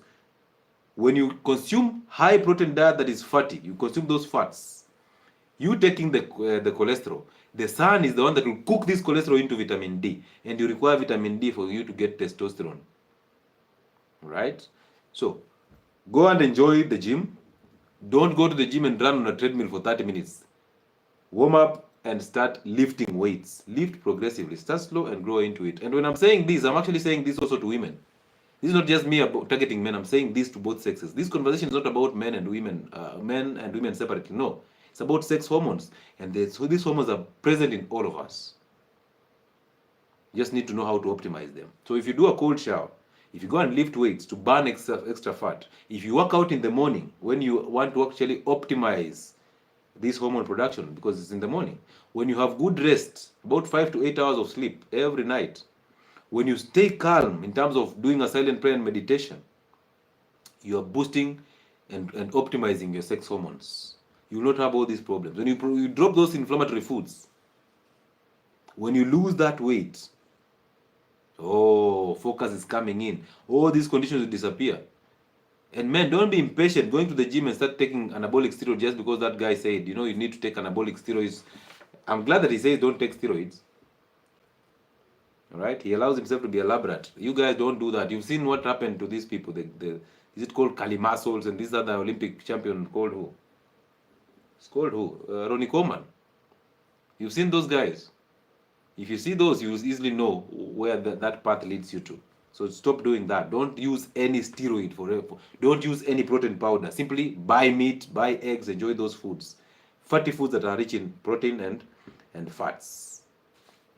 when you consume high protein diet that is fatty, you consume those fats. You taking the cholesterol, the sun is the one that will cook this cholesterol into vitamin D, and you require vitamin D for you to get testosterone. Right? So go and enjoy the gym. Don't go to the gym and run on a treadmill for 30 minutes. Warm up and start lifting weights. Lift progressively. Start slow and grow into it. And when I'm saying this, I'm actually saying this also to women. This is not just me about targeting men. I'm saying this to both sexes. This conversation is not about men and women separately. No, it's about sex hormones, and so these hormones are present in all of us. You just need to know how to optimize them. So if you do a cold shower, if you go and lift weights to burn extra fat, if you work out in the morning when you want to actually optimize this hormone production, because it's in the morning, when you have good rest, about 5 to 8 hours of sleep every night, when you stay calm in terms of doing a silent prayer and meditation, you are boosting and optimizing your sex hormones. You will not have all these problems. When you drop those inflammatory foods, when you lose that weight, focus is coming in. All these conditions will disappear. And men, don't be impatient going to the gym and start taking anabolic steroids just because that guy said, you know, you need to take anabolic steroids. I'm glad that he says don't take steroids. All right? He allows himself to be elaborate. You guys don't do that. You've seen what happened to these people. Is it called Kalimuscles, and this other Olympic champion called who? It's called who? Ronnie Coleman. You've seen those guys. If you see those, you easily know where that path leads you to. So stop doing that. Don't use any steroid don't use any protein powder. Simply buy meat, buy eggs, enjoy those foods. Fatty foods that are rich in protein and fats.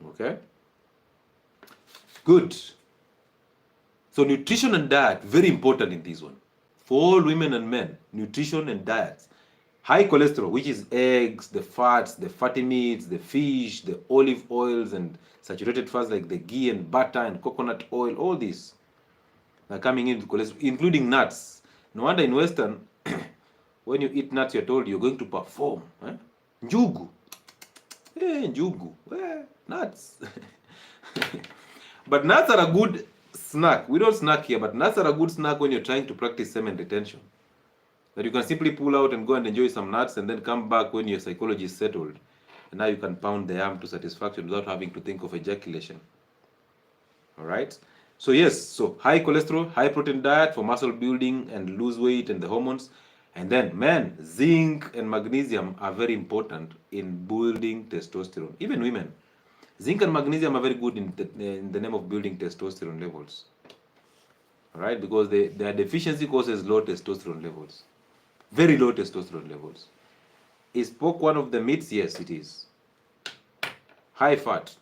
Okay? Good. So nutrition and diet, very important in this one. For all women and men, nutrition and diet. High cholesterol, which is eggs, the fats, the fatty meats, the fish, the olive oils, and saturated fats like the ghee and butter and coconut oil, all these are coming into cholesterol, including nuts. No wonder in Western, When you eat nuts, you're told you're going to perform. Njugu. Njugu. Nuts. But nuts are a good snack. We don't snack here, but nuts are a good snack when you're trying to practice semen retention. That you can simply pull out and go and enjoy some nuts and then come back when your psychology is settled. And now you can pound the arm to satisfaction without having to think of ejaculation. All right? So yes, so high cholesterol, high protein diet for muscle building and lose weight and the hormones. And then, man, zinc and magnesium are very important in building testosterone. Even women. Zinc and magnesium are very good in the name of building testosterone levels. All right? Because their deficiency causes low testosterone levels. Very low testosterone levels. Is pork one of the meats? Yes, it is. High fat.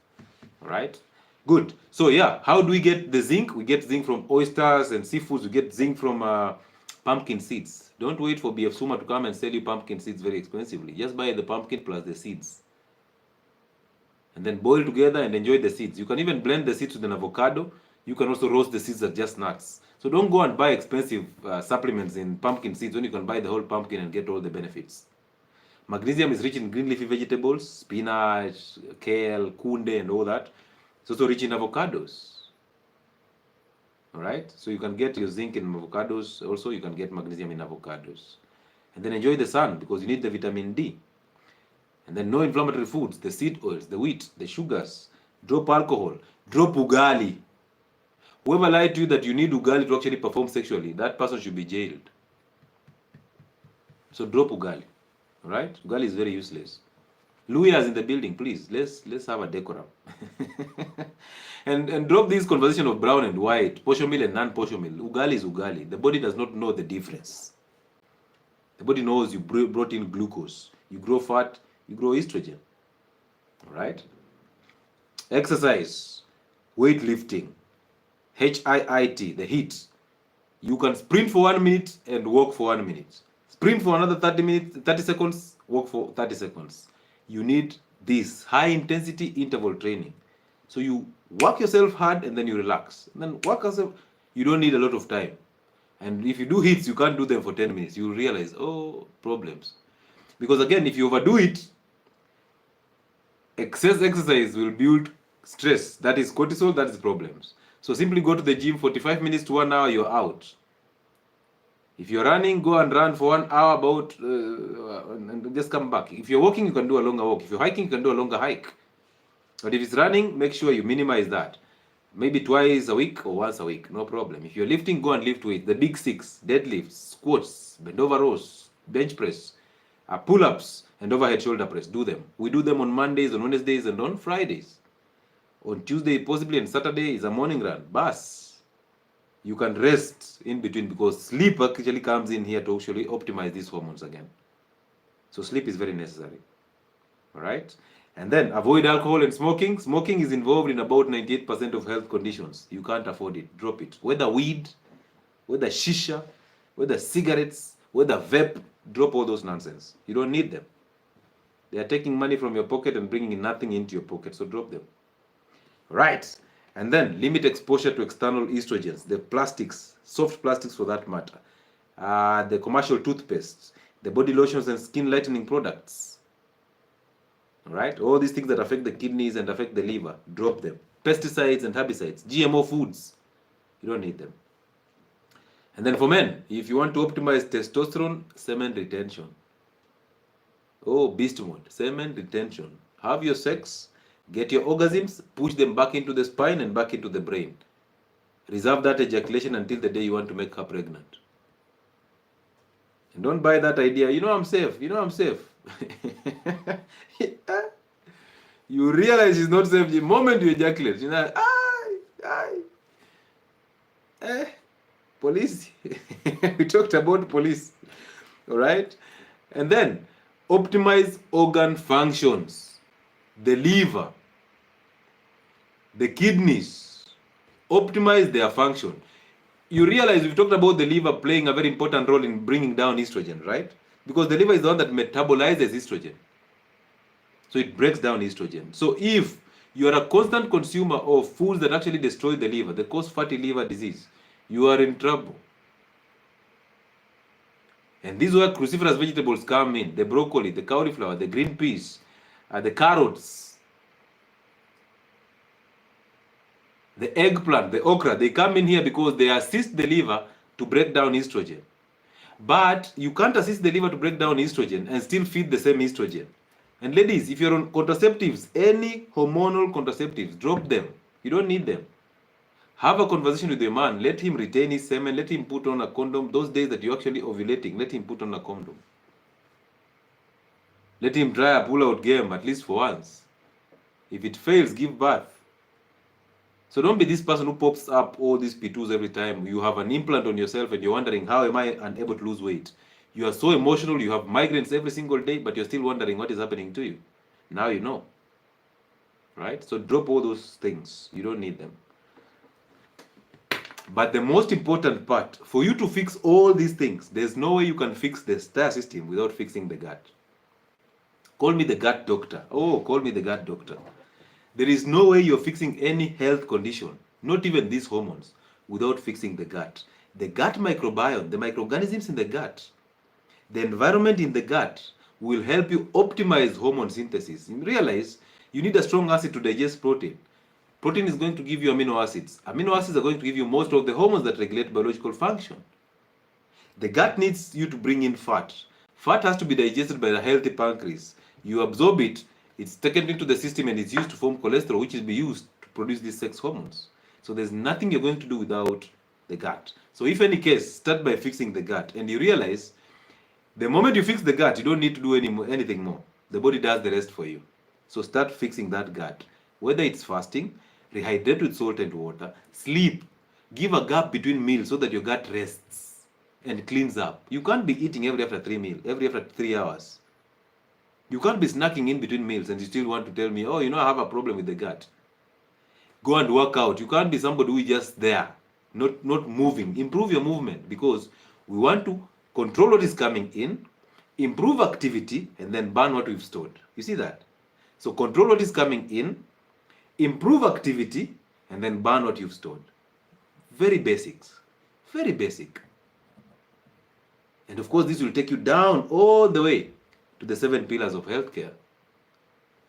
All right? Good. So yeah, how do we get the zinc? We get zinc from oysters and seafoods. We get zinc from pumpkin seeds. Don't wait for BF Suma to come and sell you pumpkin seeds very expensively. Just buy the pumpkin plus the seeds. And then boil together and enjoy the seeds. You can even blend the seeds with an avocado. You can also roast the seeds as just nuts. So don't go and buy expensive supplements in pumpkin seeds when you can buy the whole pumpkin and get all the benefits. Magnesium is rich in green leafy vegetables, spinach, kale, kunde, and all that. It's also rich in avocados. All right? So you can get your zinc in avocados. Also, you can get magnesium in avocados. And then enjoy the sun because you need the vitamin D. And then no inflammatory foods, the seed oils, the wheat, the sugars. Drop alcohol. Drop ugali. Whoever lied to you that you need ugali to actually perform sexually, that person should be jailed. So drop ugali. All right? Ugali is very useless. Luyas in the building, please. Let's have a decorum. and drop this conversation of brown and white, portion meal and non-portion meal. Ugali is ugali. The body does not know the difference. The body knows you brought in glucose. You grow fat, you grow estrogen. All right? Exercise, weightlifting, HIIT, the HIIT. You can sprint for 1 minute and walk for 1 minute. Sprint for another 30 seconds, walk for 30 seconds. You need this high intensity interval training. So you work yourself hard and then you relax. And then work yourself. You don't need a lot of time. And if you do hits, you can't do them for 10 minutes. You realize, oh, problems. Because again, if you overdo it, excess exercise will build stress. That is cortisol, that is problems. So simply go to the gym 45 minutes to 1 hour, you're out. If you're running, go and run for 1 hour and just come back. If you're walking, you can do a longer walk. If you're hiking, you can do a longer hike. But if it's running, make sure you minimize that. Maybe twice a week or once a week, no problem. If you're lifting, go and lift weight. The big six, deadlifts, squats, bend over rows, bench press, pull-ups, and overhead shoulder press. Do them. We do them on Mondays, on Wednesdays, and on Fridays. On Tuesday, possibly, and Saturday is a morning run. Bus. You can rest in between because sleep actually comes in here to actually optimize these hormones again. So sleep is very necessary. All right? And then avoid alcohol and smoking. Smoking is involved in about 98% of health conditions. You can't afford it. Drop it. Whether weed, whether shisha, whether cigarettes, whether vape, drop all those nonsense. You don't need them. They are taking money from your pocket and bringing nothing into your pocket. So drop them. Right. And then limit exposure to external estrogens, the plastics, soft plastics for that matter, the commercial toothpaste, the body lotions and skin lightening products. All right, all these things that affect the kidneys and affect the liver, drop them. Pesticides and herbicides, GMO foods, you don't need them. And then for men, if you want to optimize testosterone, semen retention. Oh, beast mode, semen retention. Have your sex. Get your orgasms, push them back into the spine and back into the brain. Reserve that ejaculation until the day you want to make her pregnant. And don't buy that idea, you know I'm safe, You realize it's not safe the moment you ejaculate. You know, police. We talked about police. All right? And then, optimize organ functions. The liver, the kidneys, optimize their function. You realize we've talked about the liver playing a very important role in bringing down estrogen, right? Because the liver is the one that metabolizes estrogen. So it breaks down estrogen. So if you are a constant consumer of foods that actually destroy the liver, that cause fatty liver disease, you are in trouble. And this is where cruciferous vegetables come in. The broccoli, the cauliflower, the green peas, the carrots, the eggplant, the okra. They come in here because they assist the liver to break down estrogen. But you can't assist the liver to break down estrogen and still feed the same estrogen. And ladies, if you're on contraceptives, any hormonal contraceptives, drop them. You don't need them. Have a conversation with your man. Let him retain his semen. Let him put on a condom. Those days that you're actually ovulating, let him put on a condom. Let him try a pull-out game at least for once. If it fails, give birth. So don't be this person who pops up all these P2s every time. You have an implant on yourself and you're wondering, how am I unable to lose weight? You are so emotional, you have migraines every single day, but you're still wondering what is happening to you. Now you know. Right? So drop all those things. You don't need them. But the most important part, for you to fix all these things, there's no way you can fix the entire system without fixing the gut. Call me the gut doctor. Oh, call me the gut doctor. There is no way you're fixing any health condition, not even these hormones, without fixing the gut. The gut microbiome, the microorganisms in the gut, the environment in the gut will help you optimize hormone synthesis. You realize you need a strong acid to digest protein. Protein is going to give you amino acids. Amino acids are going to give you most of the hormones that regulate biological function. The gut needs you to bring in fat. Fat has to be digested by the healthy pancreas. You absorb it, it's taken into the system and it's used to form cholesterol, which is be used to produce these sex hormones. So there's nothing you're going to do without the gut. So if any case, start by fixing the gut. And you realize the moment you fix the gut, you don't need to do anything more. The body does the rest for you. So start fixing that gut. Whether it's fasting, rehydrate with salt and water, sleep, give a gap between meals so that your gut rests and cleans up. You can't be eating every after 3 hours. You can't be snacking in between meals and you still want to tell me, oh, I have a problem with the gut. Go and work out. You can't be somebody who is just there, not moving. Improve your movement, because we want to control what is coming in, improve activity, and then burn what we've stored. You see that? So control what is coming in, improve activity, and then burn what you've stored. Very basics. Very basic. And of course, this will take you down all the way to the 7 pillars of healthcare.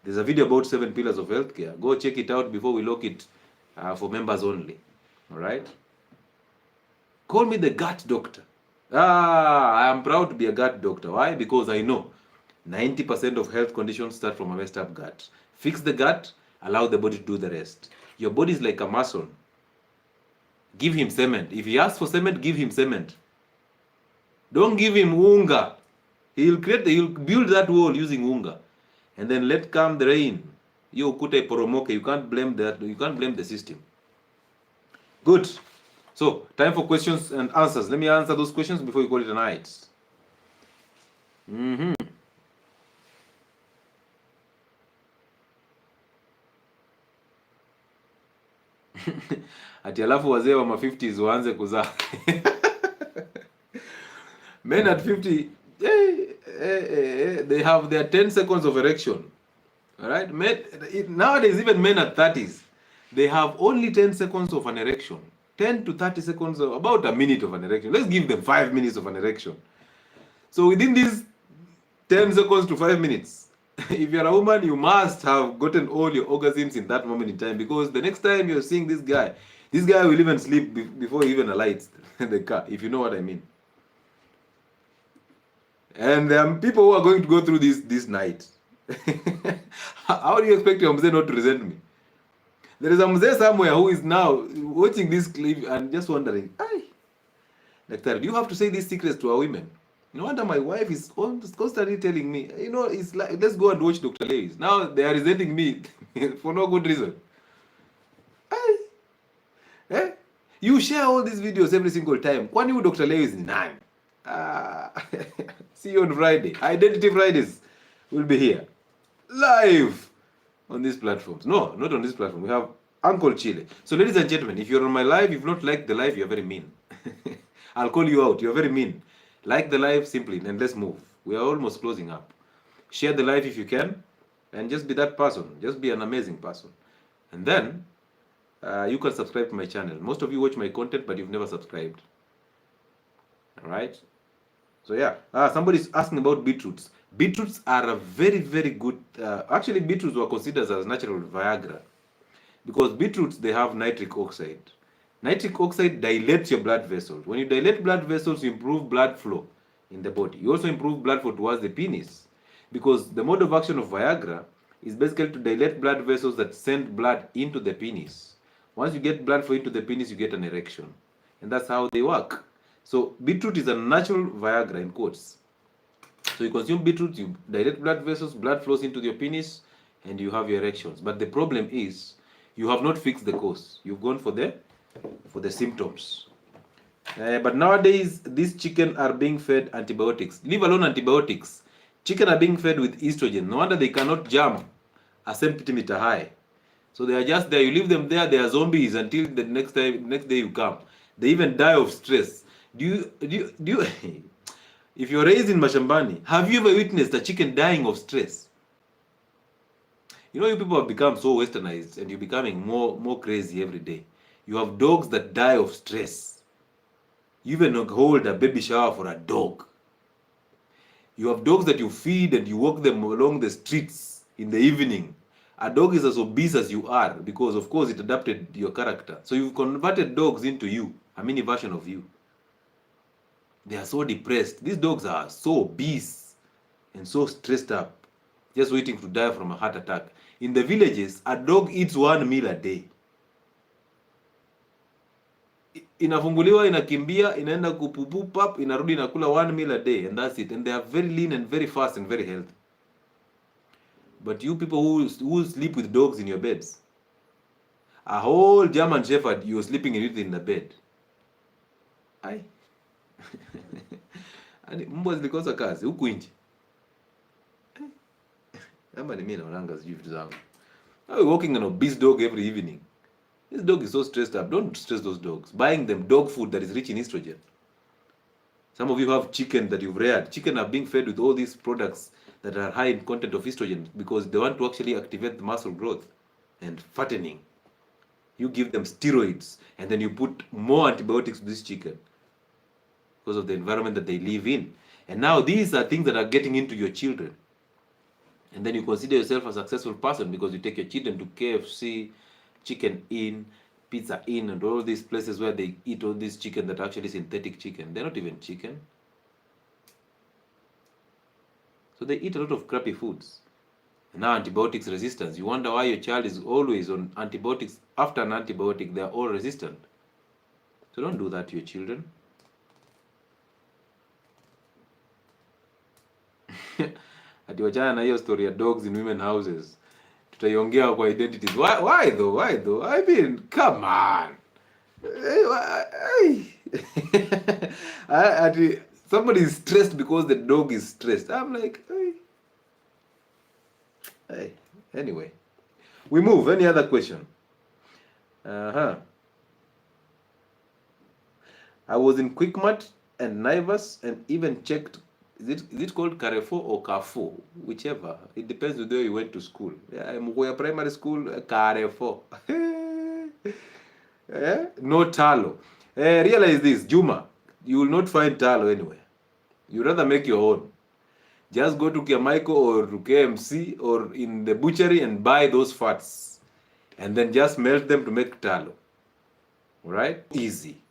There's a video about 7 pillars of healthcare. Go check it out before we lock it for members only. All right? Call me the gut doctor. I am proud to be a gut doctor. Why? Because I know 90% of health conditions start from a messed up gut. Fix the gut, allow the body to do the rest. Your body is like a mason. Give him cement. If he asks for cement, give him cement. Don't give him unga. He'll build that wall using unga. And then let come the rain. You ukute poromoke. You can't blame that. You can't blame the system. Good. So, time for questions and answers. Let me answer those questions before we call it a night. Ati alafu wazee wa 50s waanze kuzaa. Men at 50, they have their 10 seconds of erection. All right? Nowadays, even men at 30s, they have only 10 seconds of an erection. 10 to 30 seconds, about a minute of an erection. Let's give them 5 minutes of an erection. So within these 10 seconds to 5 minutes, if you're a woman, you must have gotten all your orgasms in that moment in time, because the next time you're seeing this guy will even sleep before he even alights the car, if you know what I mean. And there are people who are going to go through this night. How do you expect your mzee not to resent me? There is a mzee somewhere who is now watching this clip and just wondering, Daktari, do you have to say these secrets to our women? No wonder my wife is constantly telling me, it's like, let's go and watch Dr. Lewis. Now they are resenting me for no good reason. You share all these videos every single time. Kwani you Dr. Lewis is none? See you on Friday. Identity Fridays will be here. Live on these platforms. No, not on this platform. We have Uncle Chile. So ladies and gentlemen, if you're on my live, if not liked the live, you're very mean. I'll call you out. You're very mean. Like the live simply, and let's move. We are almost closing up. Share the live if you can, and just be that person. Just be an amazing person. And then, you can subscribe to my channel. Most of you watch my content, but you've never subscribed. All right? So yeah, somebody's asking about beetroots. Beetroots are a very, very good. Actually, beetroots were considered as natural Viagra because beetroots, they have nitric oxide. Nitric oxide dilates your blood vessels. When you dilate blood vessels, you improve blood flow in the body. You also improve blood flow towards the penis because the mode of action of Viagra is basically to dilate blood vessels that send blood into the penis. Once you get blood flow into the penis, you get an erection, and that's how they work. So beetroot is a natural Viagra in quotes. So you consume beetroot, you dilate blood vessels, blood flows into your penis, and you have your erections. But the problem is you have not fixed the cause. You've gone for the symptoms. But nowadays, these chicken are being fed antibiotics. Leave alone antibiotics. Chicken are being fed with estrogen. No wonder they cannot jump a centimeter high. So they are just there. You leave them there, they are zombies until the next day you come. They even die of stress. Do you if you're raised in Mashambani, have you ever witnessed a chicken dying of stress? You know, you people have become so westernized and you're becoming more crazy every day. You have dogs that die of stress. You even hold a baby shower for a dog. You have dogs that you feed and you walk them along the streets in the evening. A dog is as obese as you are because, of course, it adapted your character. So you've converted dogs into you, a mini version of you. They are so depressed. These dogs are so obese and so stressed up, just waiting to die from a heart attack. In the villages, a dog eats 1 meal a day. Inafunguliwa, inakimbia, inaenda kupupupap, inarudi inakula 1 meal a day, and that's it. And they are very lean and very fast and very healthy. But you people who sleep with dogs in your beds, a whole German Shepherd, you're sleeping with it in the bed. Aye. Mbwa zilikosa kazi huku nje. Kama ni mimi naonanga sijui vitu zangu. Are walking an obese dog every evening? This dog is so stressed up. Don't stress those dogs. Buying them dog food that is rich in estrogen. Some of you have chicken that you've reared. Chicken are being fed with all these products that are high in content of estrogen because they want to actually activate the muscle growth and fattening. You give them steroids and then you put more antibiotics to this chicken because of the environment that they live in. And now these are things that are getting into your children. And then you consider yourself a successful person because you take your children to KFC, Chicken Inn, Pizza Inn, and all these places where they eat all this chicken that are actually synthetic chicken. They're not even chicken. So they eat a lot of crappy foods. And now antibiotics resistance. You wonder why your child is always on antibiotics. After an antibiotic, they're all resistant. So don't do that to your children. Ati wachana na hiyo story ya dogs in women houses. Tutaiongea kwa identities. Why though? I mean, come on. Somebody is stressed because the dog is stressed. I'm like, hey. Anyway, we move. Any other question? I was in Quickmart and Naivas and even checked. Is it called Carrefour or Carrefour? Whichever. It depends on where you went to school. Yeah, Mkuya Primary School, Carrefour. Yeah? No talo. Realize this, Juma. You will not find talo anywhere. You rather make your own. Just go to Kiamaiko or to KMC or in the butchery and buy those fats. And then just melt them to make talo. Alright? Easy.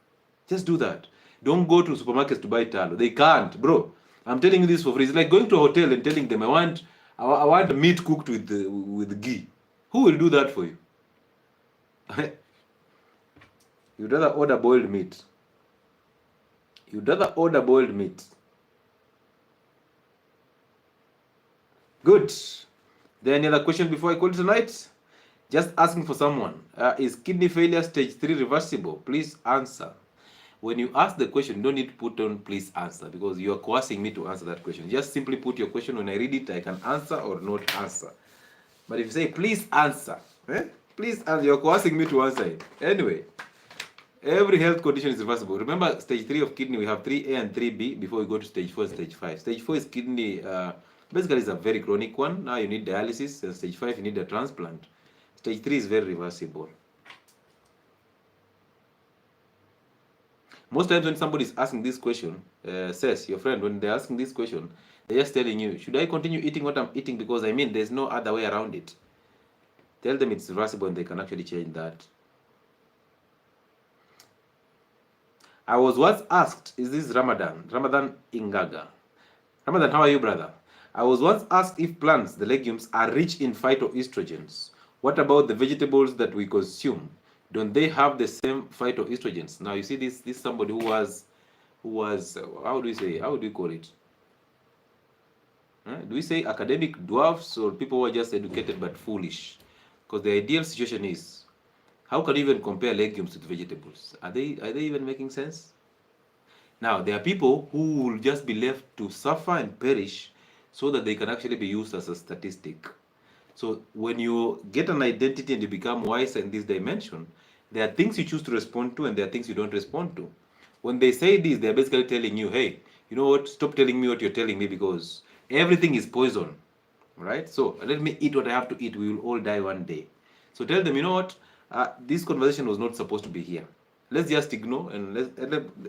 Just do that. Don't go to supermarkets to buy talo. They can't, bro. I'm telling you this for free. It's like going to a hotel and telling them, I want meat cooked with ghee. Who will do that for you? You'd rather order boiled meat. Good. There any other question before I call it tonight? Just asking for someone. Is kidney failure stage 3 reversible? Please answer. When you ask the question, you don't need to put on please answer because you are coercing me to answer that question. Just simply put your question. When I read it, I can answer or not answer. But if you say please answer, please answer, you're coercing me to answer it. Anyway, every health condition is reversible. Remember, stage 3 of kidney, we have 3A and 3B before we go to stage 4 and stage 5. Stage 4 is kidney, basically it's a very chronic one. Now you need dialysis, and stage 5 you need a transplant. Stage 3 is very reversible. Most times when somebody is asking this question, says your friend, when they're asking this question, they're just telling you, should I continue eating what I'm eating? Because I mean, there's no other way around it. Tell them it's reversible and they can actually change that. I was once asked, is this Ramadan? Ramadan Ingaga. Ramadan, how are you, brother? I was once asked if plants, the legumes, are rich in phytoestrogens. What about the vegetables that we consume? Don't they have the same phytoestrogens? Now you see this somebody who was how do you say, how do you call it? Do we say academic dwarfs or people who are just educated but foolish? Because the ideal situation is, how can you even compare legumes with vegetables? Are they even making sense? Now, there are people who will just be left to suffer and perish so that they can actually be used as a statistic. So when you get an identity and you become wise in this dimension, there are things you choose to respond to and there are things you don't respond to. When they say this, they're basically telling you, hey, you know what, stop telling me what you're telling me because everything is poison, right? So let me eat what I have to eat. We will all die one day. So tell them, you know what, this conversation was not supposed to be here. Let's just ignore and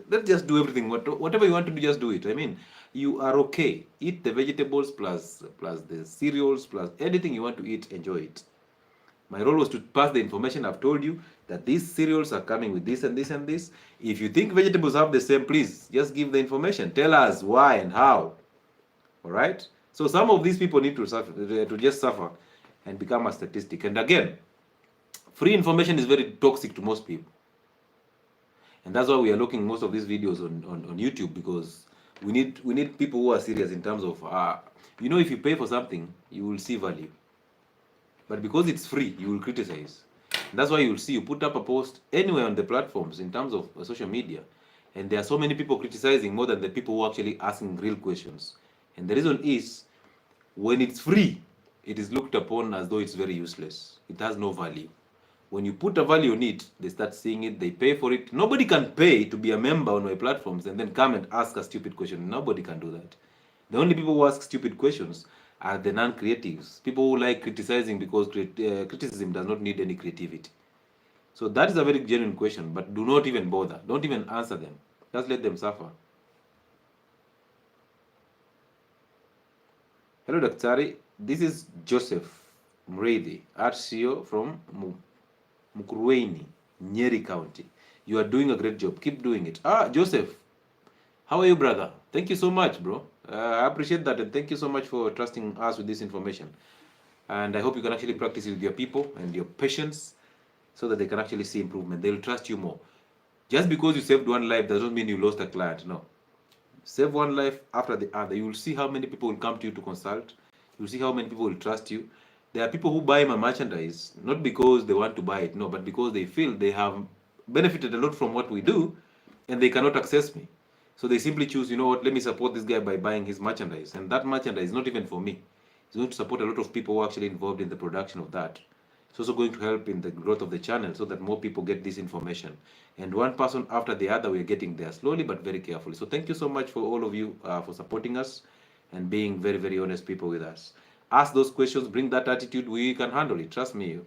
let's just do everything. Whatever you want to do, just do it. I mean, you are okay. Eat the vegetables plus the cereals plus anything you want to eat. Enjoy it. My role was to pass the information. I've told you that these cereals are coming with this and this and this. If you think vegetables have the same, please just give the information. Tell us why and how. All right. So some of these people need to suffer, to just suffer and become a statistic. And again, free information is very toxic to most people. And that's why we are looking most of these videos on YouTube, because we need people who are serious in terms of, you know, if you pay for something, you will see value. But because it's free, you will criticize. And that's why you will see you put up a post anywhere on the platforms in terms of social media, and there are so many people criticizing more than the people who are actually asking real questions. And the reason is, when it's free, it is looked upon as though it's very useless. It has no value. When you put a value on it, they start seeing it, they pay for it. Nobody can pay to be a member on my platforms and then come and ask a stupid question. Nobody can do that. The only people who ask stupid questions are the non-creatives, people who like criticizing because criticism does not need any creativity. So that is a very genuine question, but do not even bother. Don't even answer them. Just let them suffer. Hello, Daktari. This is Joseph Mreithi, RCO from Mukurweini, Nyeri County. You are doing a great job. Keep doing it. Joseph, how are you, brother? Thank you so much, bro. I appreciate that, and thank you so much for trusting us with this information. And I hope you can actually practice it with your people and your patients so that they can actually see improvement. They'll trust you more. Just because you saved one life doesn't mean you lost a client. No. Save one life after the other. You will see how many people will come to you to consult. You will see how many people will trust you. There are people who buy my merchandise not because they want to buy it, no, but because they feel they have benefited a lot from what we do and they cannot access me. So they simply choose, you know what, let me support this guy by buying his merchandise. And that merchandise is not even for me. It's going to support a lot of people who are actually involved in the production of that. It's also going to help in the growth of the channel so that more people get this information. And one person after the other, we're getting there slowly but very carefully. So thank you so much for all of you for supporting us and being very, very honest people with us. Ask those questions, bring that attitude, we can handle it. Trust me.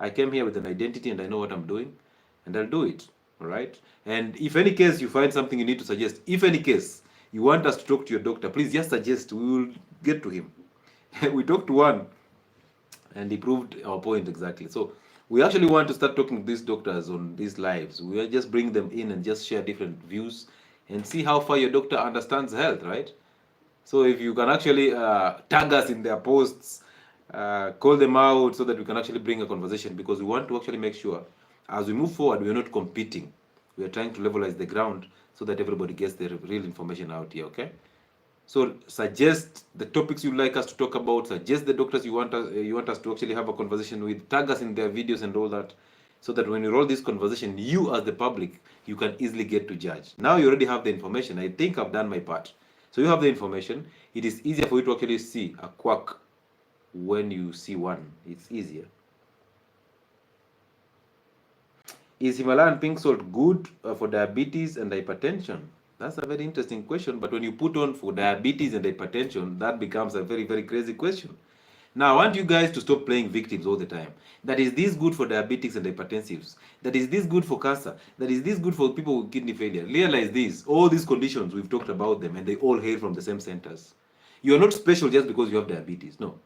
I came here with an identity and I know what I'm doing, and I'll do it. All right. And if any case you find something you need to suggest, if any case you want us to talk to your doctor, please just suggest. We will get to him. We talked to one and he proved our point exactly. So we actually want to start talking to these doctors on these lives. We will just bring them in and just share different views and see how far your doctor understands health, right? So if you can actually tag us in their posts, call them out so that we can actually bring a conversation, because we want to actually make sure as we move forward, we are not competing. We are trying to levelize the ground so that everybody gets the real information out here, okay? So suggest the topics you'd like us to talk about, suggest the doctors you want us to actually have a conversation with, tag us in their videos and all that, so that when you roll this conversation, you as the public, you can easily get to judge. Now you already have the information. I think I've done my part. So you have the information. It is easier for you to actually see a quack when you see one. It's easier. Is Himalayan pink salt good for diabetes and hypertension? That's a very interesting question. But when you put on for diabetes and hypertension, that becomes a very, very crazy question. Now, I want you guys to stop playing victims all the time. That is this good for diabetics and hypertensives. That is this good for cancer. That is this good for people with kidney failure. Realize this. All these conditions, we've talked about them, and they all hail from the same centers. You're not special just because you have diabetes. No.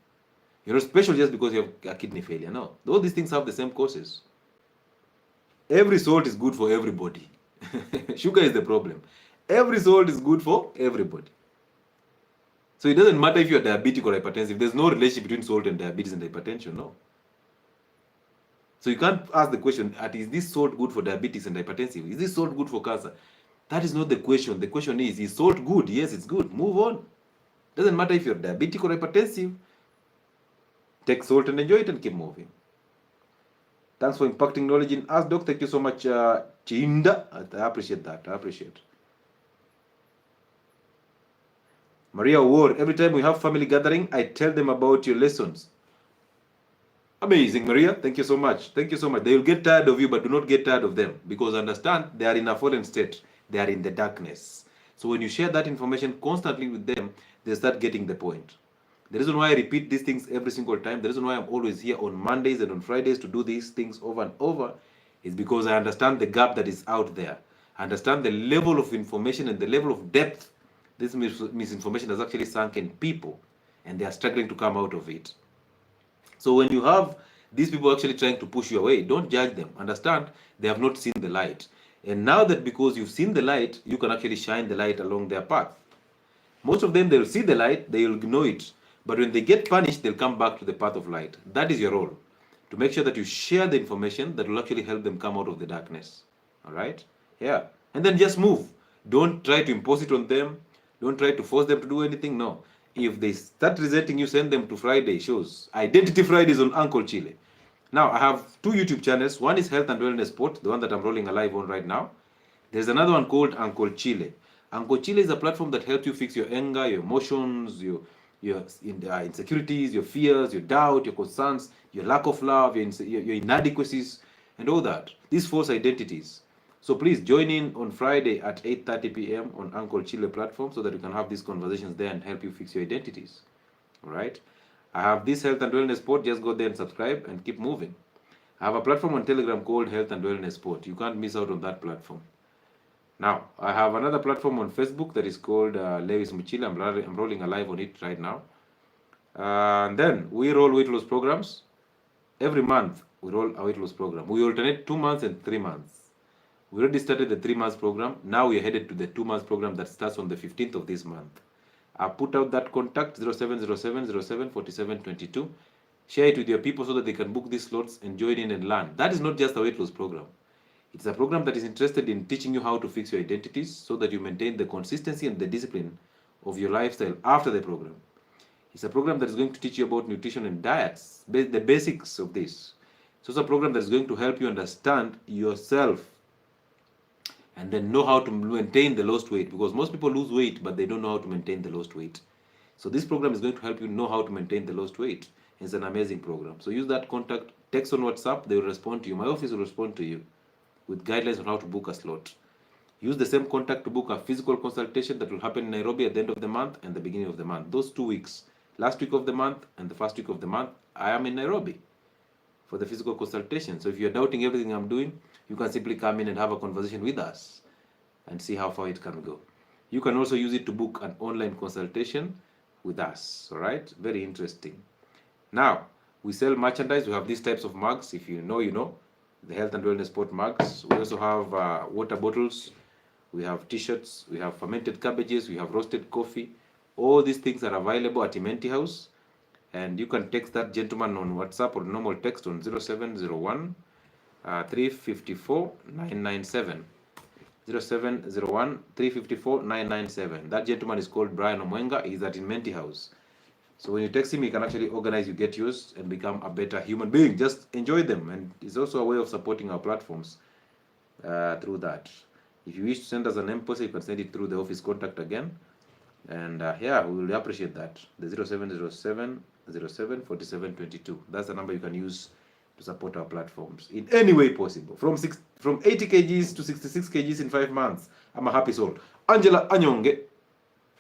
You're not special just because you have a kidney failure. No. All these things have the same causes. Every salt is good for everybody. Sugar is the problem. Every salt is good for everybody. So it doesn't matter if you're diabetic or hypertensive. There's no relationship between salt and diabetes and hypertension. No. So you can't ask the question, is this salt good for diabetes and hypertensive? Is this salt good for cancer? That is not the question. The question is salt good? Yes, it's good. Move on. Doesn't matter if you're diabetic or hypertensive. Take salt and enjoy it and keep moving. Thanks for impacting knowledge in us, Doc. Thank you so much, Chinda. I appreciate that. I appreciate. Maria Ward, every time we have family gathering, I tell them about your lessons. Amazing, Maria. Thank you so much. Thank you so much. They will get tired of you, but do not get tired of them. Because understand, they are in a fallen state. They are in the darkness. So when you share that information constantly with them, they start getting the point. The reason why I repeat these things every single time, the reason why I'm always here on Mondays and on Fridays to do these things over and over, is because I understand the gap that is out there. I understand the level of information and the level of depth this misinformation has actually sunk in people, and they are struggling to come out of it. So when you have these people actually trying to push you away, don't judge them. Understand, they have not seen the light. And now that because you've seen the light, you can actually shine the light along their path. Most of them, they'll see the light, they'll ignore it. But when they get punished, they'll come back to the path of light. That is your role, to make sure that you share the information that will actually help them come out of the darkness. All right? Yeah. And then just move. Don't try to impose it on them. Don't try to force them to do anything. No. If they start resenting you, send them to Friday shows. Identity Fridays on Uncle Chile. Now, I have 2 YouTube channels. One is Health and Wellness Sport, the one that I'm rolling a live on right now. There's another one called Uncle Chile. Uncle Chile is a platform that helps you fix your anger, your emotions, your insecurities, your fears, your doubt, your concerns, your lack of love, your inadequacies, and all that. These false identities. So please join in on Friday at 8:30 p.m. on Uncle Chile platform so that we can have these conversations there and help you fix your identities. All right? I have this Health and Wellness Sport. Just go there and subscribe and keep moving. I have a platform on Telegram called Health and Wellness Sport. You can't miss out on that platform. Now, I have another platform on Facebook that is called Lewis Muchile. I'm rolling a live on it right now. And then we roll weight loss programs. Every month, we roll a weight loss program. We alternate 2 months and 3 months. We already started the 3 months program. Now we are headed to the 2 months program that starts on the 15th of this month. I put out that contact 0707074722. Share it with your people so that they can book these slots and join in and learn. That is not just a weight loss program. It's a program that is interested in teaching you how to fix your identities so that you maintain the consistency and the discipline of your lifestyle after the program. It's a program that is going to teach you about nutrition and diets, the basics of this. So it's a program that is going to help you understand yourself and then know how to maintain the lost weight, because most people lose weight, but they don't know how to maintain the lost weight. So this program is going to help you know how to maintain the lost weight. It's an amazing program. So use that contact, text on WhatsApp, they will respond to you. My office will respond to you with guidelines on how to book a slot. Use the same contact to book a physical consultation that will happen in Nairobi at the end of the month and the beginning of the month. Those 2 weeks, last week of the month and the first week of the month, I am in Nairobi for the physical consultation. So if you're doubting everything I'm doing, you can simply come in and have a conversation with us and see how far it can go. You can also use it to book an online consultation with us. All right, very interesting. Now, we sell merchandise. We have these types of mugs. If you know, you know. The Health and Wellness Sport mugs. We also have water bottles. We have t-shirts. We have fermented cabbages. We have roasted coffee. All these things are available at Imenti House. And you can text that gentleman on WhatsApp or normal text on 0701 354 997. 0701 354 997. That gentleman is called Brian Omwenga. He's at Imenti House. So when you text him, he can actually organize you, get yours, and become a better human being. Just enjoy them. And it's also a way of supporting our platforms through that. If you wish to send us an M-Pesa, you can send it through the office contact again. And yeah, we will appreciate that. The 0707 07 4722. That's the number you can use to support our platforms in any way possible. From 80 kgs to 66 kgs in 5 months. I'm a happy soul. Angela Anyonge.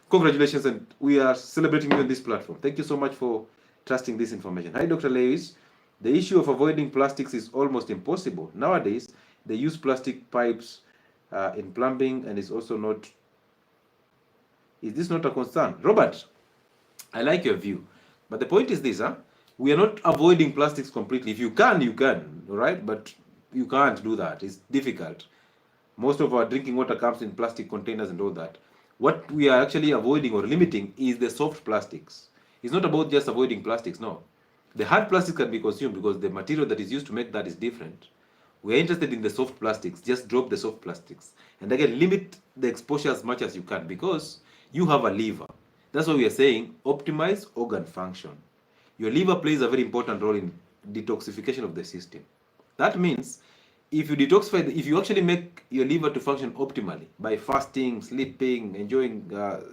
Congratulations, and we are celebrating you on this platform. Thank you so much for trusting this information. Hi, Dr. Lewis. The issue of avoiding plastics is almost impossible. Nowadays, they use plastic pipes in plumbing, and it's also not. Is this not a concern? Robert, I like your view. But the point is this, we are not avoiding plastics completely. If you can, you can, all right? But you can't do that. It's difficult. Most of our drinking water comes in plastic containers and all that. What we are actually avoiding or limiting is the soft plastics. It's not about just avoiding plastics, no. The hard plastics can be consumed because the material that is used to make that is different. We are interested in the soft plastics. Just drop the soft plastics. And again, limit the exposure as much as you can because you have a liver. That's why we are saying optimize organ function. Your liver plays a very important role in detoxification of the system. That means if you detoxify, if you actually make your liver to function optimally by fasting, sleeping, enjoying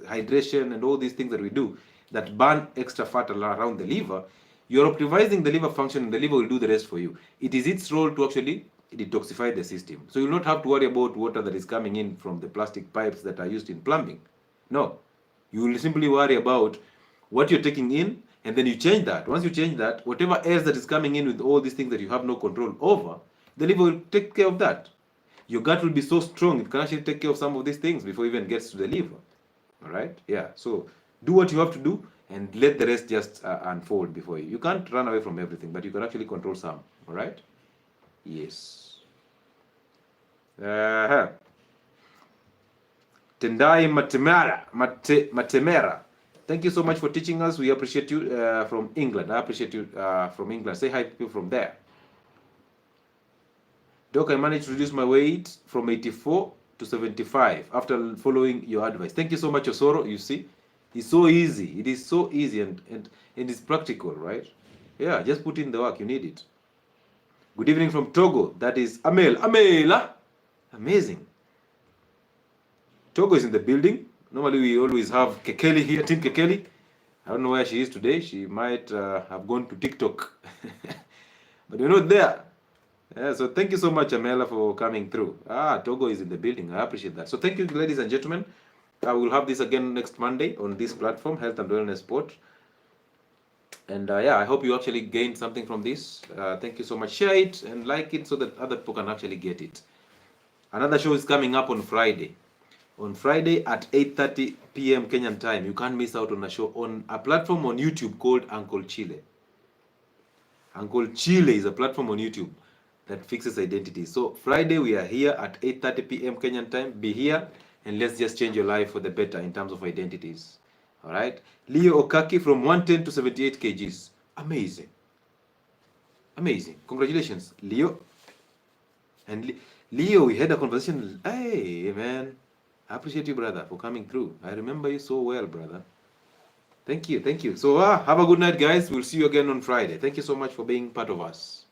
hydration, and all these things that we do that burn extra fat around the liver, you're optimizing the liver function, and the liver will do the rest for you. It is its role to actually detoxify the system. So you'll not have to worry about water that is coming in from the plastic pipes that are used in plumbing. No, you will simply worry about what you're taking in, and then you change that. Once you change that, whatever else that is coming in with all these things that you have no control over, the liver will take care of that. Your gut will be so strong, it can actually take care of some of these things before it even gets to the liver. All right? Yeah. So do what you have to do and let the rest just unfold before you. You can't run away from everything, but you can actually control some. All right? Yes. Tendai Matemera. Thank you so much for teaching us. We appreciate you from England. I appreciate you from England. Say hi to people from there. Doc, I managed to reduce my weight from 84 to 75 after following your advice. Thank you so much, Osoro. You see, it's so easy. It is so easy and it's practical, right? Yeah, just put in the work. You need it. Good evening from Togo. That is Amel. Amela. Amazing. Togo is in the building. Normally, we always have Kekeli here, Team Kekeli. I don't know where she is today. She might have gone to TikTok. But you're not there. Yeah, so thank you so much, Amela, for coming through. Togo is in the building. I appreciate that. So thank you, ladies and gentlemen. I will have this again next Monday on this platform, Health and Wellness Sport. And yeah, I hope you actually gained something from this. Thank you so much. Share it and like it so that other people can actually get it. Another show is coming up on Friday. On Friday at 8:30 p.m. Kenyan time. You can't miss out on a show on a platform on YouTube called Uncle Chile. Uncle Chile is a platform on YouTube that fixes identity. So Friday we are here at 8:30 p.m. Kenyan time. Be here and let's just change your life for the better in terms of identities. All right. Leo Okaki from 110 to 78 kgs. Amazing. Amazing. Congratulations, Leo. And Leo, we had a conversation. Hey, man. I appreciate you, brother, for coming through. I remember you so well, brother. Thank you. Thank you. So have a good night, guys. We'll see you again on Friday. Thank you so much for being part of us.